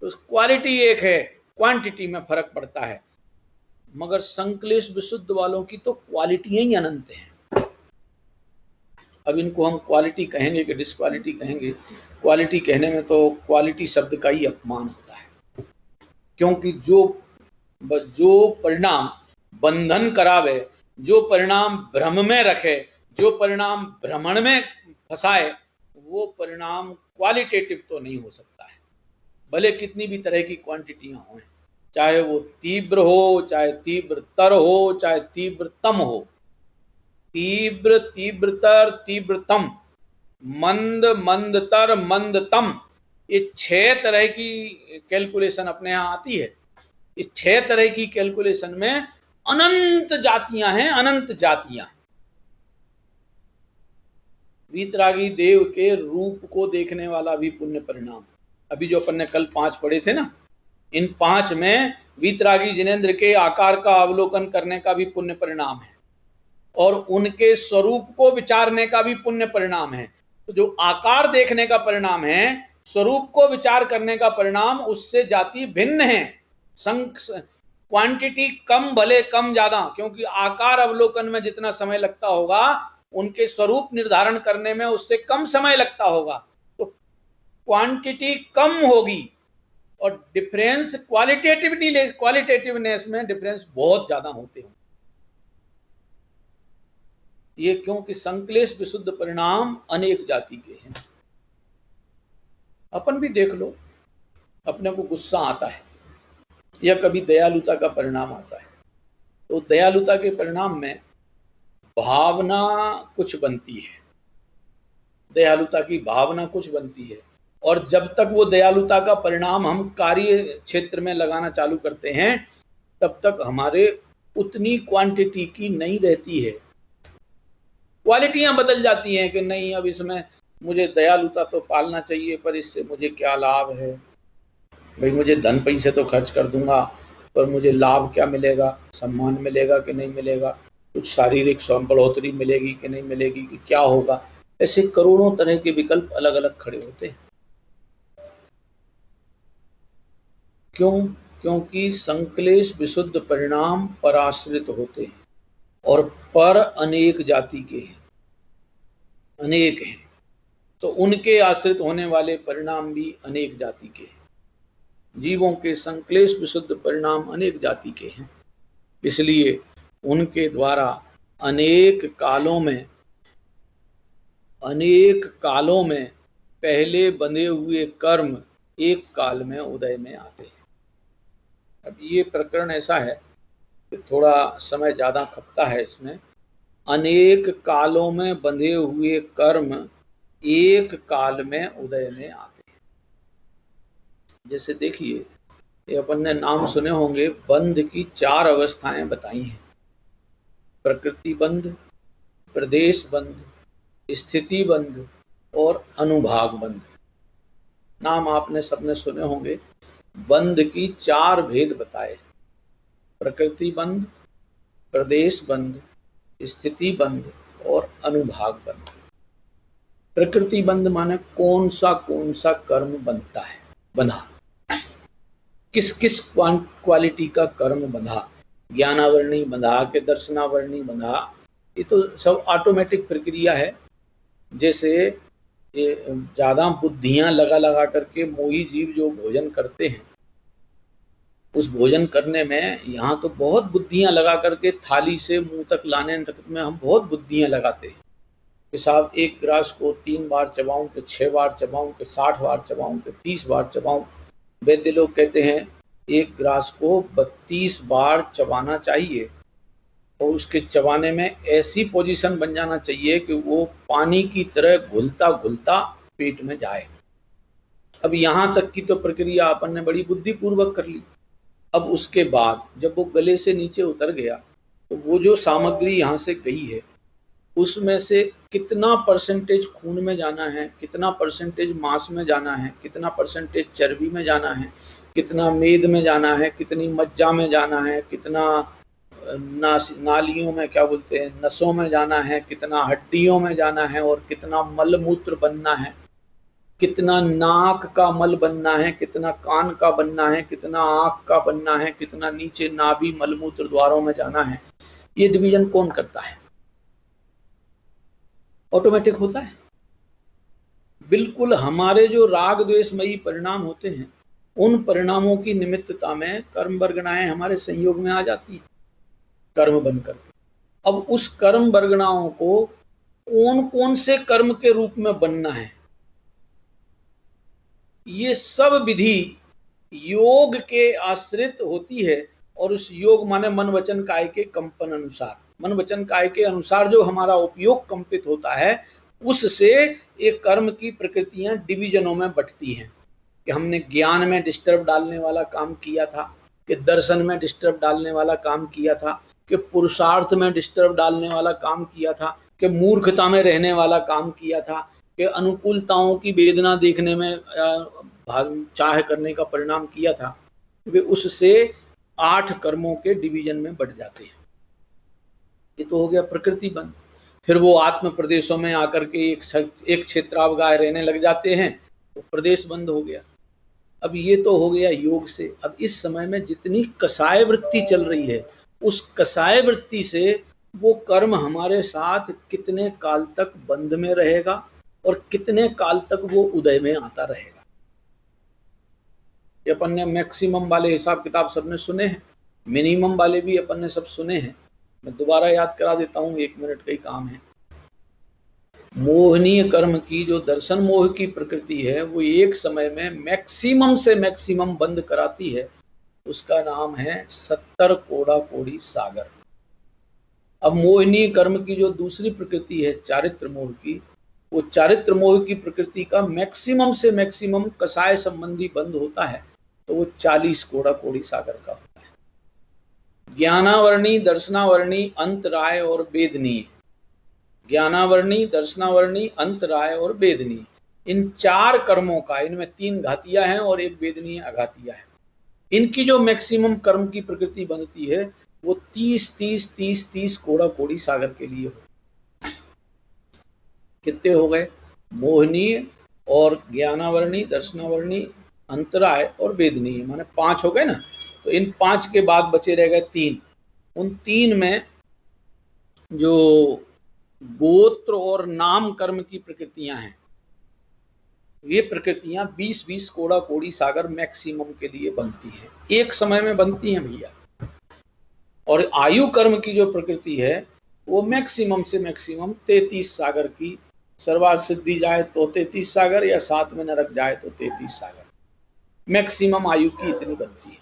तो क्वालिटी एक है, क्वांटिटी में फर्क पड़ता है। मगर संक्लेश विशुद्ध वालों की तो क्वालिटियां ही अनंत हैं। अब इनको हम क्वालिटी कहेंगे कि डिसक्वालिटी कहेंगे? क्वालिटी कहने में तो क्वालिटी शब्द का ही अपमान होता है, क्योंकि जो परिणाम बंधन करावे, जो परिणाम भ्रम में रखे, जो परिणाम भ्रमण में फंसाए, वो परिणाम क्वालिटेटिव तो नहीं हो सकता है, भले कितनी भी तरह की क्वांटिटियां हों। चाहे वो तीव्र हो, चाहे तीव्रतर हो, चाहे तीव्रतम हो। तीव्र, तीव्रतर, तीव्रतम, मंद, मंदतर, मंदतम, ये 6 तरह की कैलकुलेशन अपने यहाँ आती है। इस 6 तरह की कैलकुलेशन में अनंत जातियां हैं, अनंत जातियां। वीतरागी देव के रूप को देखने वाला भी पुण्य परिणाम। अभी जो अपन ने कल 5 पढ़े थे ना, इन 5 में वीतरागी जिनेंद्र के आकार का अवलोकन करने का भी पुण्य परिणाम है, और उनके स्वरूप को विचारने का भी पुण्य परिणाम है। तो जो आकार देखने का परिणाम है, स्वरूप को विचार करने का परिणाम, उससे जाति भिन्न है। क्वांटिटी कम, भले कम ज्यादा, क्योंकि आकार अवलोकन में जितना समय लगता होगा, उनके स्वरूप निर्धारण करने में उससे कम समय लगता होगा। तो क्वांटिटी कम होगी, और डिफरेंस क्वालिटेटिवनेस में डिफरेंस बहुत ज्यादा होते हैं। ये क्योंकि संक्लेश विशुद्ध परिणाम अनेक जाति के हैं। अपन भी देख लो, अपने को गुस्सा आता है या कभी दयालुता का परिणाम आता है, तो दयालुता के परिणाम में भावना कुछ बनती है, दयालुता की भावना कुछ बनती है। और जब तक वो दयालुता का परिणाम हम कार्य क्षेत्र में लगाना चालू करते हैं, तब तक हमारे उतनी क्वांटिटी की नहीं रहती है। क्वालिटियां बदल जाती हैं कि नहीं, अब इसमें मुझे दयालुता तो पालना चाहिए, पर इससे मुझे क्या लाभ है? भाई मुझे धन पैसे तो खर्च कर दूंगा, पर मुझे लाभ क्या मिलेगा? सम्मान मिलेगा कि नहीं मिलेगा? कुछ शारीरिक बढ़ोतरी मिलेगी कि नहीं मिलेगी, कि क्या होगा? ऐसे करोड़ों तरह के विकल्प अलग अलग खड़े होते हैं। क्यों? क्योंकि संक्लेश विशुद्ध परिणाम पराश्रित होते हैं, और पर अनेक जाति के हैं, अनेक हैं, तो उनके आश्रित होने वाले परिणाम भी अनेक जाति के हैं। जीवों के संक्लेश विशुद्ध परिणाम अनेक जाति के हैं, इसलिए उनके द्वारा अनेक कालों में पहले बंधे हुए कर्म एक काल में उदय में आते हैं। अब ये प्रकरण ऐसा है कि थोड़ा समय ज्यादा खपता है इसमें। अनेक कालों में बंधे हुए कर्म एक काल में उदय में आते हैं। जैसे देखिए, ये अपन ने नाम सुने होंगे, बंध की 4 अवस्थाएं बताई हैं। प्रकृति बंध, प्रदेश बंध, स्थिति बंध और अनुभाग बंध। नाम आपने सबने सुने होंगे। बंध की 4 भेद बताए, प्रकृति बंध, प्रदेश बंध, स्थिति बंध और अनुभाग बंध। प्रकृति बंध माने कौन सा कर्म बनता है, बंधा, किस किस क्वालिटी का कर्म बंधा, ज्ञानावरणी बंधा के दर्शनावरणी बंधा। ये तो सब ऑटोमेटिक प्रक्रिया है। जैसे ये ज्यादा बुद्धियां लगा लगा करके मोही जीव जो भोजन करते हैं, उस भोजन करने में यहाँ तो बहुत बुद्धियां लगा करके थाली से मुंह तक लाने तक में हम बहुत बुद्धियां लगाते हैं कि साहब एक गिलास को 3 बार चबाऊं कि 6 बार चबाऊं कि 60 बार चबाऊं कि 30 बार चबाऊं। वैद्य लोग कहते हैं एक गिलास को 32 बार चबाना चाहिए और उसके चबाने में ऐसी पोजीशन बन जाना चाहिए कि वो पानी की तरह घुलता घुलता पेट में जाए। अब यहाँ तक की तो प्रक्रिया अपन ने बड़ी बुद्धिपूर्वक कर ली। अब उसके बाद जब वो गले से नीचे उतर गया तो वो जो सामग्री यहाँ से गई है उसमें से कितना परसेंटेज खून में जाना है, कितना परसेंटेज मांस में जाना है, कितना परसेंटेज चर्बी में जाना है, कितना मेद में जाना है, कितनी मज्जा में जाना है, कितना नालियों में क्या बोलते हैं नसों में जाना है, कितना हड्डियों में जाना है और कितना मल मूत्र बनना है, कितना नाक का मल बनना है, कितना कान का बनना है, कितना आंख का बनना है, कितना नीचे नाभि मलमूत्र द्वारों में जाना है। ये डिवीजन कौन करता है? ऑटोमेटिक होता है। बिल्कुल हमारे जो राग द्वेषमयी परिणाम होते हैं उन परिणामों की निमित्तता में कर्म वर्गणाएं हमारे संयोग में आ जाती है कर्म बनकर। अब उस कर्म वर्गणाओं को कौन कौन से कर्म के रूप में बनना है, ये सब विधि योग के आश्रित होती है। और उस योग माने मन वचन काय के कंपन अनुसार, मन वचन काय के अनुसार जो हमारा उपयोग कंपित होता है उससे एक कर्म की प्रकृतियां डिवीजनों में बंटती हैं कि हमने ज्ञान में डिस्टर्ब डालने वाला काम किया था, कि दर्शन में डिस्टर्ब डालने वाला काम किया था, कि पुरुषार्थ में डिस्टर्ब डालने वाला काम किया था, कि मूर्खता में रहने वाला काम किया था, कि अनुकूलताओं की वेदना देखने में चाह करने का परिणाम किया था। वे उससे 8 कर्मों के डिवीजन में बढ़ जाते हैं। ये तो हो गया प्रकृति बंध। फिर वो आत्म प्रदेशों में आकर के एक क्षेत्रावगाह रहने लग जाते हैं तो प्रदेश बंध हो गया। अब ये तो हो गया योग से। अब इस समय में जितनी कसाय वृत्ति चल रही है उस कसाय वृत्ति से वो कर्म हमारे साथ कितने काल तक बंध में रहेगा और कितने काल तक वो उदय में आता रहेगा। ये अपन ने मैक्सिमम वाले हिसाब किताब सबने सुने हैं, मिनिमम वाले भी अपन ने सब सुने हैं। मैं दोबारा याद करा देता हूँ, 1 मिनट का ही काम है। मोहनीय कर्म की जो दर्शन मोह की प्रकृति है वो एक समय में मैक्सिमम से मैक्सिमम बंद कराती है। उसका नाम है 70 कोड़ा कोड़ी सागर। अब मोहनीय कर्म की जो दूसरी प्रकृति है चारित्र मोह की, वो चारित्र मोह की प्रकृति का मैक्सिमम से मैक्सिमम कसाय संबंधी बंद होता है तो वो 40 कोड़ा कोड़ी सागर का होता है। ज्ञानावरणी, दर्शनावरणी, अंतराय और वेदनीय, ज्ञानावरणी, दर्शनावरणी, अंतराय और वेदनीय, इन 4 कर्मों का, इनमें 3 घातिया हैं और 1 वेदनीय अघातिया है। इनकी जो मैक्सिमम कर्म की प्रकृति बनती है वो 30 कोड़ा कोड़ी सागर के लिए हो। कितने हो गए? मोहनीय और ज्ञानावरणी, दर्शनावरणी, अंतराय और वेदनीय, माने 5 हो गए ना। तो इन 5 के बाद बचे रह गए 3। उन 3 में जो गोत्र और नाम कर्म की प्रकृतियां हैं ये प्रकृतियां 20-20 कोड़ा कोड़ी सागर मैक्सिमम के लिए बनती हैं, एक समय में बनती हैं भैया। और आयु कर्म की जो प्रकृति है वो मैक्सिमम से मैक्सिमम 33 सागर की सर्वार्थ सिद्धि जाए तो 33 सागर, या 7 में नरक जाए तो 33 सागर, मैक्सिमम आयु की इतनी बनती है।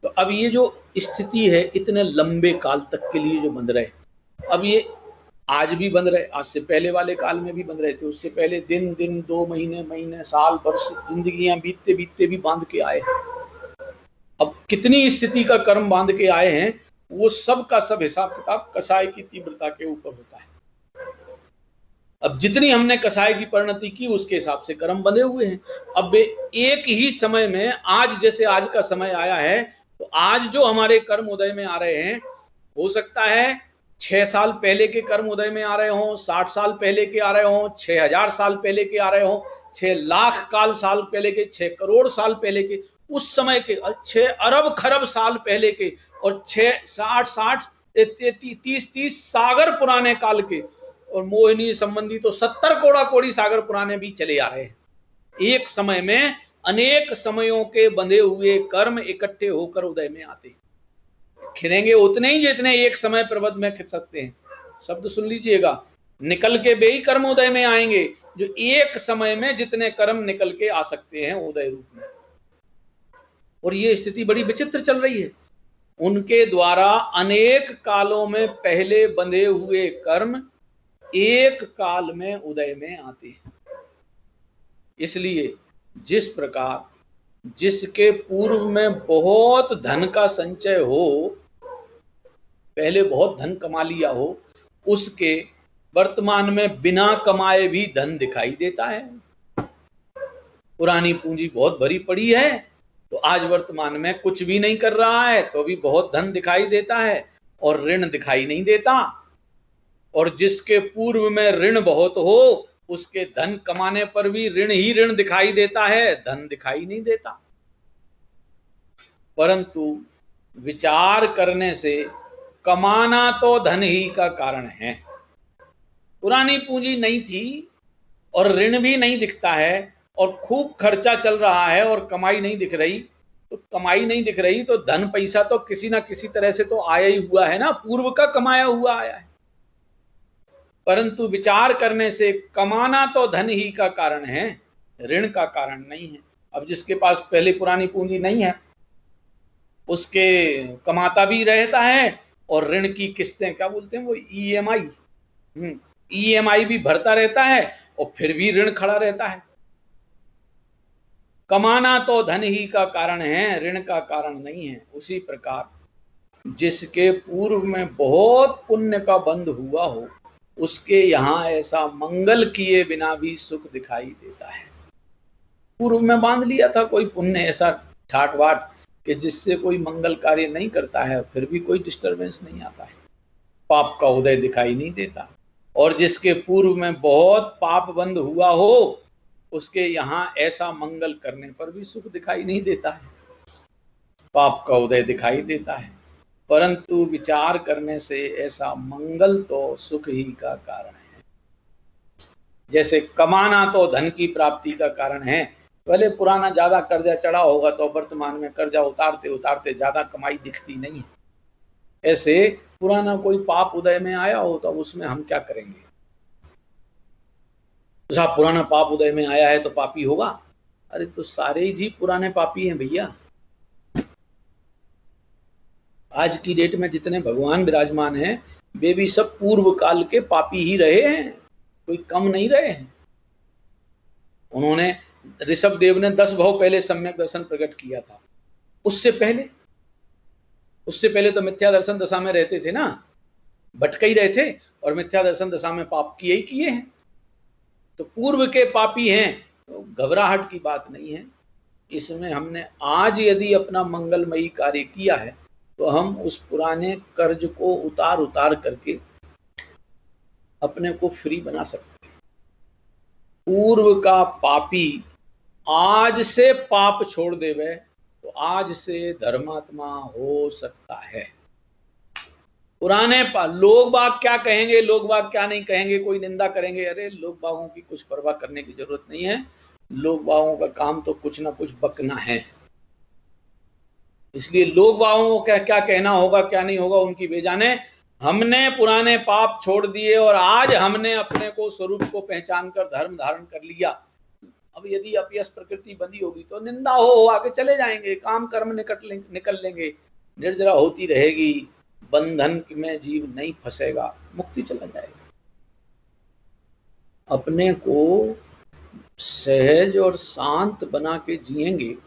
तो अब ये जो स्थिति है इतने लंबे काल तक के लिए जो बंध रहे, अब ये आज भी बंध रहे, आज से पहले वाले काल में भी बंध रहे थे, उससे पहले दिन दिन, 2 महीने महीने, साल वर्ष, जिंदगियां बीतते बीतते भी बांध के आए। अब कितनी स्थिति का कर्म बांध के आए हैं, वो सब का सब हिसाब किताब कसाय की तीव्रता के ऊपर होता है। अब जितनी हमने कसाय की परिणति की उसके हिसाब से कर्म बंधे हुए हैं। अब एक ही समय में, आज जैसे आज का समय आया है, तो आज जो हमारे कर्म उदय में आ रहे हैं, हो सकता है 6 साल पहले के कर्म उदय में आ रहे हों, 60 साल पहले के आ रहे हों, 6000 साल पहले के आ रहे हों, 6 लाख साल पहले के, 6 करोड़ साल पहले के, उस समय के 6 अरब खरब साल पहले के, और 30 सागर पुराने काल के, और मोहिनी संबंधी तो 70 कोड़ी सागर पुराने भी चले आ रहे हैं। एक समय में अनेक समयों के बंधे हुए कर्म इकट्ठे होकर उदय में आते हैं। खिलेंगे उतने ही जितने एक समय प्रबंध में खिल सकते हैं। शब्द सुन लीजिएगा, निकल के बेई कर्म उदय में आएंगे, जो एक समय में जितने कर्म निकल के आ सकते हैं उदय रूप में। और ये स्थिति बड़ी विचित्र चल रही है। उनके द्वारा अनेक कालों में पहले बंधे हुए कर्म एक काल में उदय में आते हैं। इसलिए जिस प्रकार जिसके पूर्व में बहुत धन का संचय हो, पहले बहुत धन कमा लिया हो, उसके वर्तमान में बिना कमाए भी धन दिखाई देता है। पुरानी पूंजी बहुत भरी पड़ी है, तो आज वर्तमान में कुछ भी नहीं कर रहा है तो भी बहुत धन दिखाई देता है, और ऋण दिखाई नहीं देता। और जिसके पूर्व में ऋण बहुत हो, उसके धन कमाने पर भी ऋण ही ऋण दिखाई देता है, धन दिखाई नहीं देता। परंतु विचार करने से कमाना तो धन ही का कारण है। पुरानी पूंजी नहीं थी और ऋण भी नहीं दिखता है, और खूब खर्चा चल रहा है और कमाई नहीं दिख रही, तो कमाई नहीं दिख रही तो धन पैसा तो किसी ना किसी तरह से तो आया ही हुआ है ना, पूर्व का कमाया हुआ आया है। परंतु विचार करने से कमाना तो धन ही का कारण है, ऋण का कारण नहीं है। अब जिसके पास पहले पुरानी पूंजी नहीं है, उसके कमाता भी रहता है और ऋण की किस्तें, क्या बोलते हैं वो, ईएमआई भी भरता रहता है, और फिर भी ऋण खड़ा रहता है। कमाना तो धन ही का कारण है, ऋण का कारण नहीं है। उसी प्रकार जिसके पूर्व में बहुत पुण्य का बंध हुआ हो, उसके यहाँ ऐसा मंगल किए बिना भी सुख दिखाई देता है। पूर्व में बांध लिया था कोई पुण्य ऐसा ठाट बाट कि जिससे कोई मंगल कार्य नहीं करता है, फिर भी कोई डिस्टरबेंस नहीं आता है, पाप का उदय दिखाई नहीं देता। और जिसके पूर्व में बहुत पाप बंद हुआ हो, उसके यहाँ ऐसा मंगल करने पर भी सुख दिखाई नहीं देता है, पाप का उदय दिखाई देता है। परंतु विचार करने से ऐसा मंगल तो सुख ही का कारण है। जैसे कमाना तो धन की प्राप्ति का कारण है, पहले पुराना ज्यादा कर्जा चढ़ा होगा तो वर्तमान में कर्जा उतारते उतारते ज्यादा कमाई दिखती नहीं है। ऐसे पुराना कोई पाप उदय में आया हो तो उसमें हम क्या करेंगे? तो साहब पुराना पाप उदय में आया है तो पापी होगा? अरे तो सारे ही जीव पुराने पापी हैं भैया। आज की डेट में जितने भगवान विराजमान हैं वे भी सब पूर्व काल के पापी ही रहे हैं, कोई कम नहीं रहे हैं। उन्होंने, ऋषभ देव ने 10 भाव पहले सम्यक दर्शन प्रकट किया था। उससे पहले तो मिथ्या दर्शन दशा में रहते थे ना, भटक ही रहे थे और मिथ्या दर्शन दशा में पाप किए ही किए हैं। तो पूर्व के पापी हैं, तो घबराहट की बात नहीं है। इसमें हमने आज यदि अपना मंगलमयी कार्य किया है तो हम उस पुराने कर्ज को उतार करके अपने को फ्री बना सकते हैं। पूर्व का पापी आज से पाप छोड़ देवे तो आज से धर्मात्मा हो सकता है। पुराने लोग बाग क्या कहेंगे, लोग बाग क्या नहीं कहेंगे, कोई निंदा करेंगे, अरे लोग बागों की कुछ परवाह करने की जरूरत नहीं है। लोग बागों का काम तो कुछ ना कुछ बकना है। इसलिए लोग बागों को क्या क्या कहना होगा क्या नहीं होगा उनकी बेजाने, हमने पुराने पाप छोड़ दिए और आज हमने अपने को स्वरूप को पहचान कर धर्म धारण कर लिया। अब यदि अपयश प्रकृति बंदी होगी तो निंदा हो आगे चले जाएंगे, काम कर्म निकल लेंगे, निर्जरा होती रहेगी, बंधन में जीव नहीं फंसेगा, मुक्ति चला जाएगा। अपने को सहज और शांत बना के जिएंगे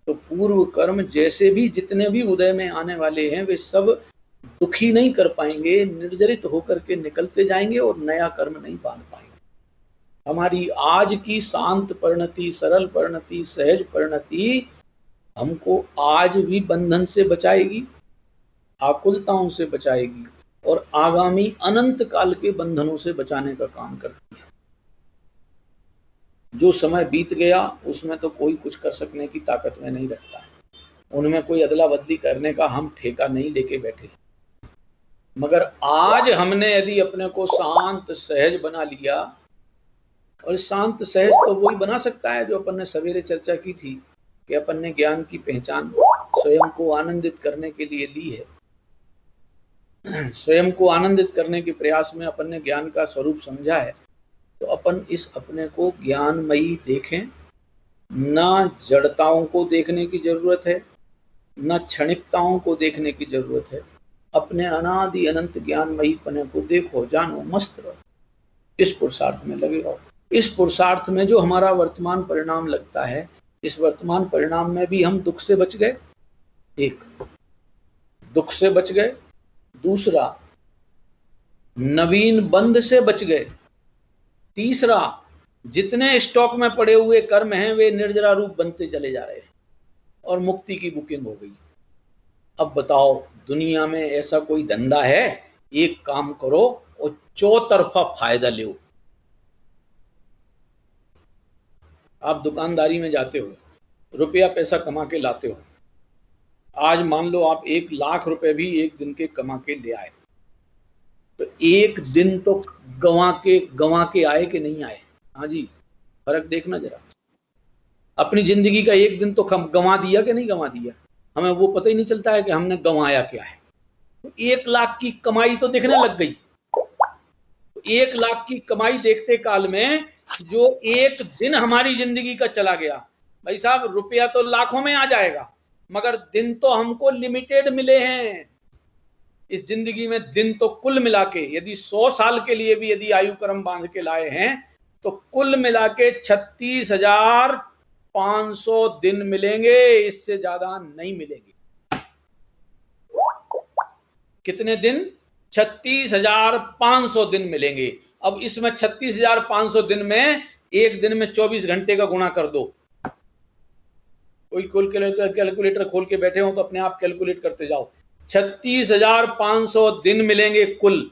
तो पूर्व कर्म जैसे भी जितने भी उदय में आने वाले हैं वे सब दुखी नहीं कर पाएंगे, निर्जरित होकर के निकलते जाएंगे और नया कर्म नहीं बांध पाएंगे। हमारी आज की शांत परिणति, सरल परिणति, सहज परिणति हमको आज भी बंधन से बचाएगी, आकुलताओं से बचाएगी और आगामी अनंत काल के बंधनों से बचाने का काम करती है। जो समय बीत गया उसमें तो कोई कुछ कर सकने की ताकत में नहीं रखता है, उनमें कोई अदला बदली करने का हम ठेका नहीं लेके बैठे। मगर आज हमने यदि अपने को शांत सहज बना लिया, और शांत सहज तो वही बना सकता है जो अपन ने सवेरे चर्चा की थी कि अपन ने ज्ञान की पहचान स्वयं को आनंदित करने के लिए ली है। स्वयं को आनंदित करने के प्रयास में अपन ने ज्ञान का स्वरूप समझा है, तो अपन इस अपने को ज्ञानमयी देखें। ना जड़ताओं को देखने की जरूरत है, ना क्षणिकताओं को देखने की जरूरत है। अपने अनादि अनंत ज्ञानमयी पने को देखो, जानो, मस्त रहो, इस पुरुषार्थ में लगे रहो। इस पुरुषार्थ में जो हमारा वर्तमान परिणाम लगता है, इस वर्तमान परिणाम में भी हम दुख से बच गए, एक दुख से बच गए, दूसरा नवीन बंध से बच गए, तीसरा जितने स्टॉक में पड़े हुए कर्म हैं वे निर्जरा रूप बनते चले जा रहे हैं और मुक्ति की बुकिंग हो गई। अब बताओ दुनिया में ऐसा कोई धंधा है? एक काम करो और चौतरफा फायदा लो। आप दुकानदारी में जाते हो, रुपया पैसा कमा के लाते हो। आज मान लो आप 1,00,000 रुपए भी एक दिन के कमा के ले आए, तो एक दिन तो गंवा के आए कि नहीं आए? हाँ जी, फर्क देखना जरा। अपनी जिंदगी का एक दिन तो गंवा दिया कि नहीं गंवा दिया? हमें वो पता ही नहीं चलता है कि हमने गंवाया क्या है। तो 1,00,000 की कमाई तो देखने लग गई। 1,00,000 की कमाई देखते काल में जो एक दिन हमारी जिंदगी का चला गया, भाई साहब रुपया तो लाखों में आ जाएगा, मगर दिन तो हमको लिमिटेड मिले हैं। इस जिंदगी में दिन तो कुल मिला के यदि 100 साल के लिए भी यदि आयु क्रम बांध के लाए हैं तो कुल मिला के 36,500 दिन मिलेंगे, इससे ज्यादा नहीं मिलेंगे। कितने दिन? 36,500 दिन मिलेंगे। अब इसमें 36,500 दिन में एक दिन में 24 घंटे का गुणा कर दो। कोई कैलकुलेटर खोल के बैठे हो तो अपने आप कैलकुलेट करते जाओ। 36,500 दिन मिलेंगे कुल।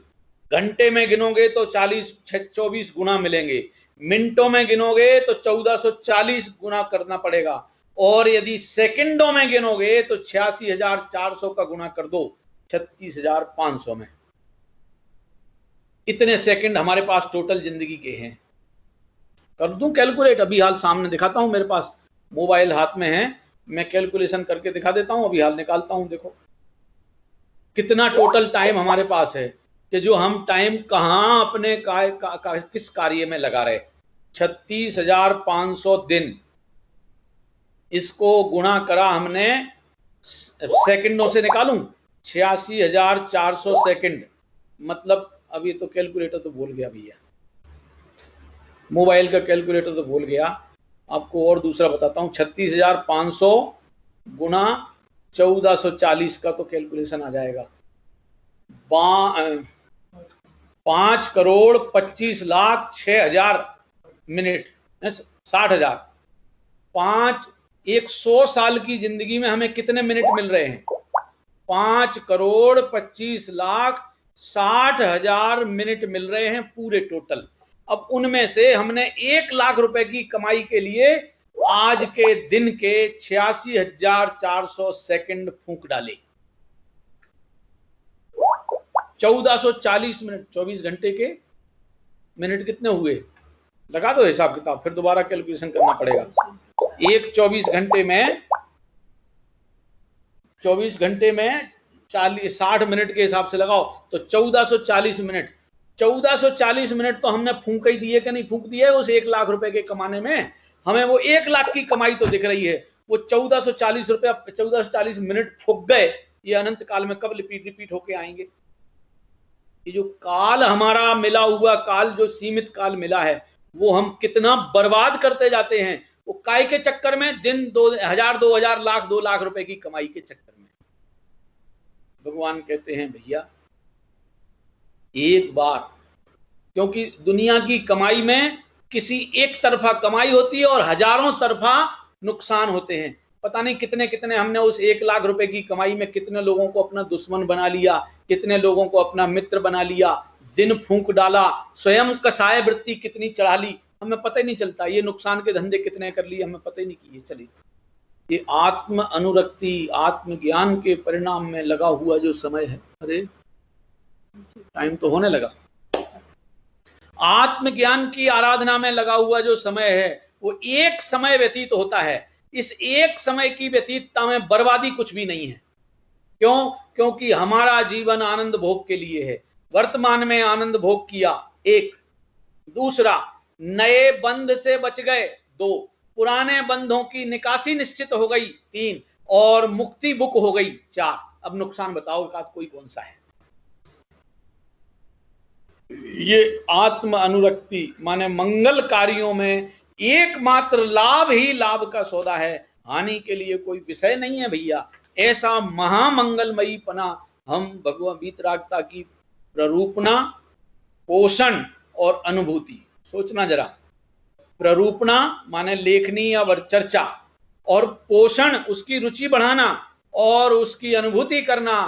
घंटे में गिनोगे तो 24 गुना मिलेंगे, मिनटों में गिनोगे तो 1440 गुना करना पड़ेगा, और यदि सेकंडों में गिनोगे तो 86,400 का गुना कर दो 36,500 में। इतने सेकंड हमारे पास टोटल जिंदगी के हैं। कर दूं कैलकुलेट? अभी हाल सामने दिखाता हूं, मेरे पास मोबाइल हाथ में है, मैं कैलकुलेशन करके दिखा देता हूं। अभी हाल निकालता हूं, देखो कितना टोटल टाइम हमारे पास है कि जो हम टाइम कहां अपने किस कार्य में लगा रहे। 36,500 दिन, इसको गुणा करा हमने सेकंडों से, निकालूं 86,400 सेकंड, मतलब अब ये तो कैलकुलेटर तो भूल गया भैया, मोबाइल का कैलकुलेटर तो भूल गया। आपको और दूसरा बताता हूं, 36,500 गुना 1440 का तो कैलकुलेशन आ जाएगा 5,25,06,000 मिनट, 60,000। 100 साल की जिंदगी में हमें कितने मिनट मिल रहे हैं? 5,25,60,000 मिनट मिल रहे हैं पूरे टोटल। अब उनमें से हमने 1,00,000 रुपए की कमाई के लिए आज के दिन के 86,400 सेकंड फूंक डाले। 1440 मिनट, 24 घंटे के मिनट कितने हुए? लगा दो हिसाब किताब, फिर दोबारा कैलकुलेशन करना पड़ेगा। एक 24 घंटे में 60 मिनट के हिसाब से लगाओ तो 1440 मिनट। 1440 मिनट तो हमने फूंक ही दिए कि नहीं फूंक दिए उस 1 लाख रुपए के कमाने में। हमें वो 1 लाख की कमाई तो दिख रही है, वो 1440 रुपया 1440 मिनट फूक गए, ये अनंत काल में कब रिपीट होके आएंगे? ये जो काल हमारा मिला हुआ काल, जो सीमित काल मिला है, वो हम कितना बर्बाद करते जाते हैं वो काय के चक्कर में, दिन 2000 2000 लाख 2 लाख रुपए की कमाई के चक्कर में। भगवान कहते हैं भैया एक बार, क्योंकि दुनिया की कमाई में किसी एक तरफा कमाई होती है और हजारों तरफा नुकसान होते हैं। पता नहीं कितने कितने हमने उस 1 लाख रुपए की कमाई में कितने लोगों को अपना दुश्मन बना लिया, कितने लोगों को अपना मित्र बना लिया, दिन फूंक डाला, स्वयं कसाय वृत्ति कितनी चढ़ा ली, हमें पता ही नहीं चलता। ये नुकसान के धंधे कितने कर लिए हमें पता ही नहीं किए। चलिए, ये आत्म अनुरक्ति, आत्मज्ञान के परिणाम में लगा हुआ जो समय है, अरे टाइम तो होने लगा, आत्मज्ञान की आराधना में लगा हुआ जो समय है वो एक समय व्यतीत होता है। इस एक समय की व्यतीतता में बर्बादी कुछ भी नहीं है। क्यों? क्योंकि हमारा जीवन आनंद भोग के लिए है। वर्तमान में आनंद भोग किया, एक। दूसरा, नए बंध से बच गए, 2। पुराने बंधों की निकासी निश्चित हो गई, 3। और मुक्ति बुक हो गई, 4। अब नुकसान बताओ एकाध कोई कौन सा है? ये आत्म अनुरक्ति माने मंगल कार्यों में एकमात्र लाभ ही लाभ का सौदा है, हानि के लिए कोई विषय नहीं है भैया। ऐसा महामंगलमयी पना हम भगवान वीतरागता की प्ररूपणा, पोषण और अनुभूति, सोचना जरा। प्ररूपणा माने लेखनी या चर्चा, और पोषण उसकी रुचि बढ़ाना, और उसकी अनुभूति करना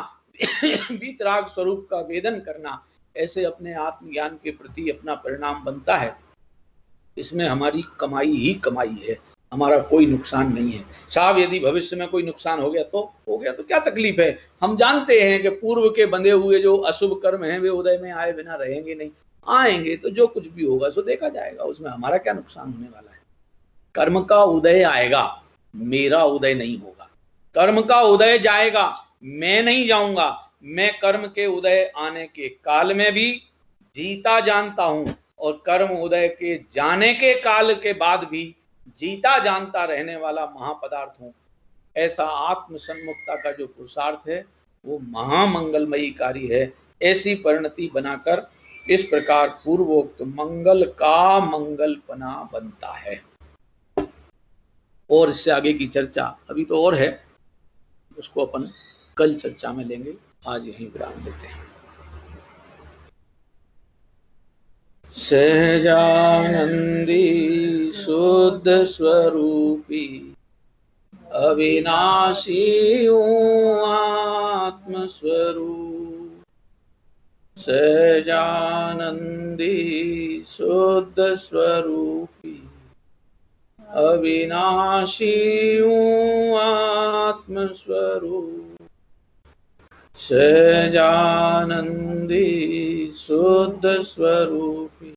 वीतराग स्वरूप का वेदन करना, ऐसे अपने आत्मज्ञान के प्रति अपना परिणाम बनता है। इसमें हमारी कमाई ही कमाई है, हमारा कोई नुकसान नहीं है। साहब यदि भविष्य में कोई नुकसान हो गया तो हो गया, तो क्या तकलीफ है? हम जानते हैं कि पूर्व के बंधे हुए जो अशुभ कर्म हैं वे उदय में आए बिना रहेंगे नहीं, आएंगे तो जो कुछ भी होगा सो देखा जाएगा, उसमें हमारा क्या नुकसान होने वाला है। कर्म का उदय आएगा, मेरा उदय नहीं होगा। कर्म का उदय जाएगा, मैं नहीं जाऊंगा। मैं कर्म के उदय आने के काल में भी जीता जानता हूं, और कर्म उदय के जाने के काल के बाद भी जीता जानता रहने वाला महापदार्थ हूं। ऐसा आत्म सन्मुखता का जो पुरुषार्थ है वो महामंगलमयी कार्य है। ऐसी परिणति बनाकर इस प्रकार पूर्वोक्त मंगल का मंगलपना बनता है। और इससे आगे की चर्चा अभी तो और है, उसको अपन कल चर्चा में लेंगे। आज यहीं विराम देते हैं। सहजानंदी शुद्ध स्वरूपी अविनाशी आत्म स्वरूप, सहजानंदी शुद्ध स्वरूपी अविनाशी आत्म स्वरूप, सहजानंदी शुद्ध स्वरूपी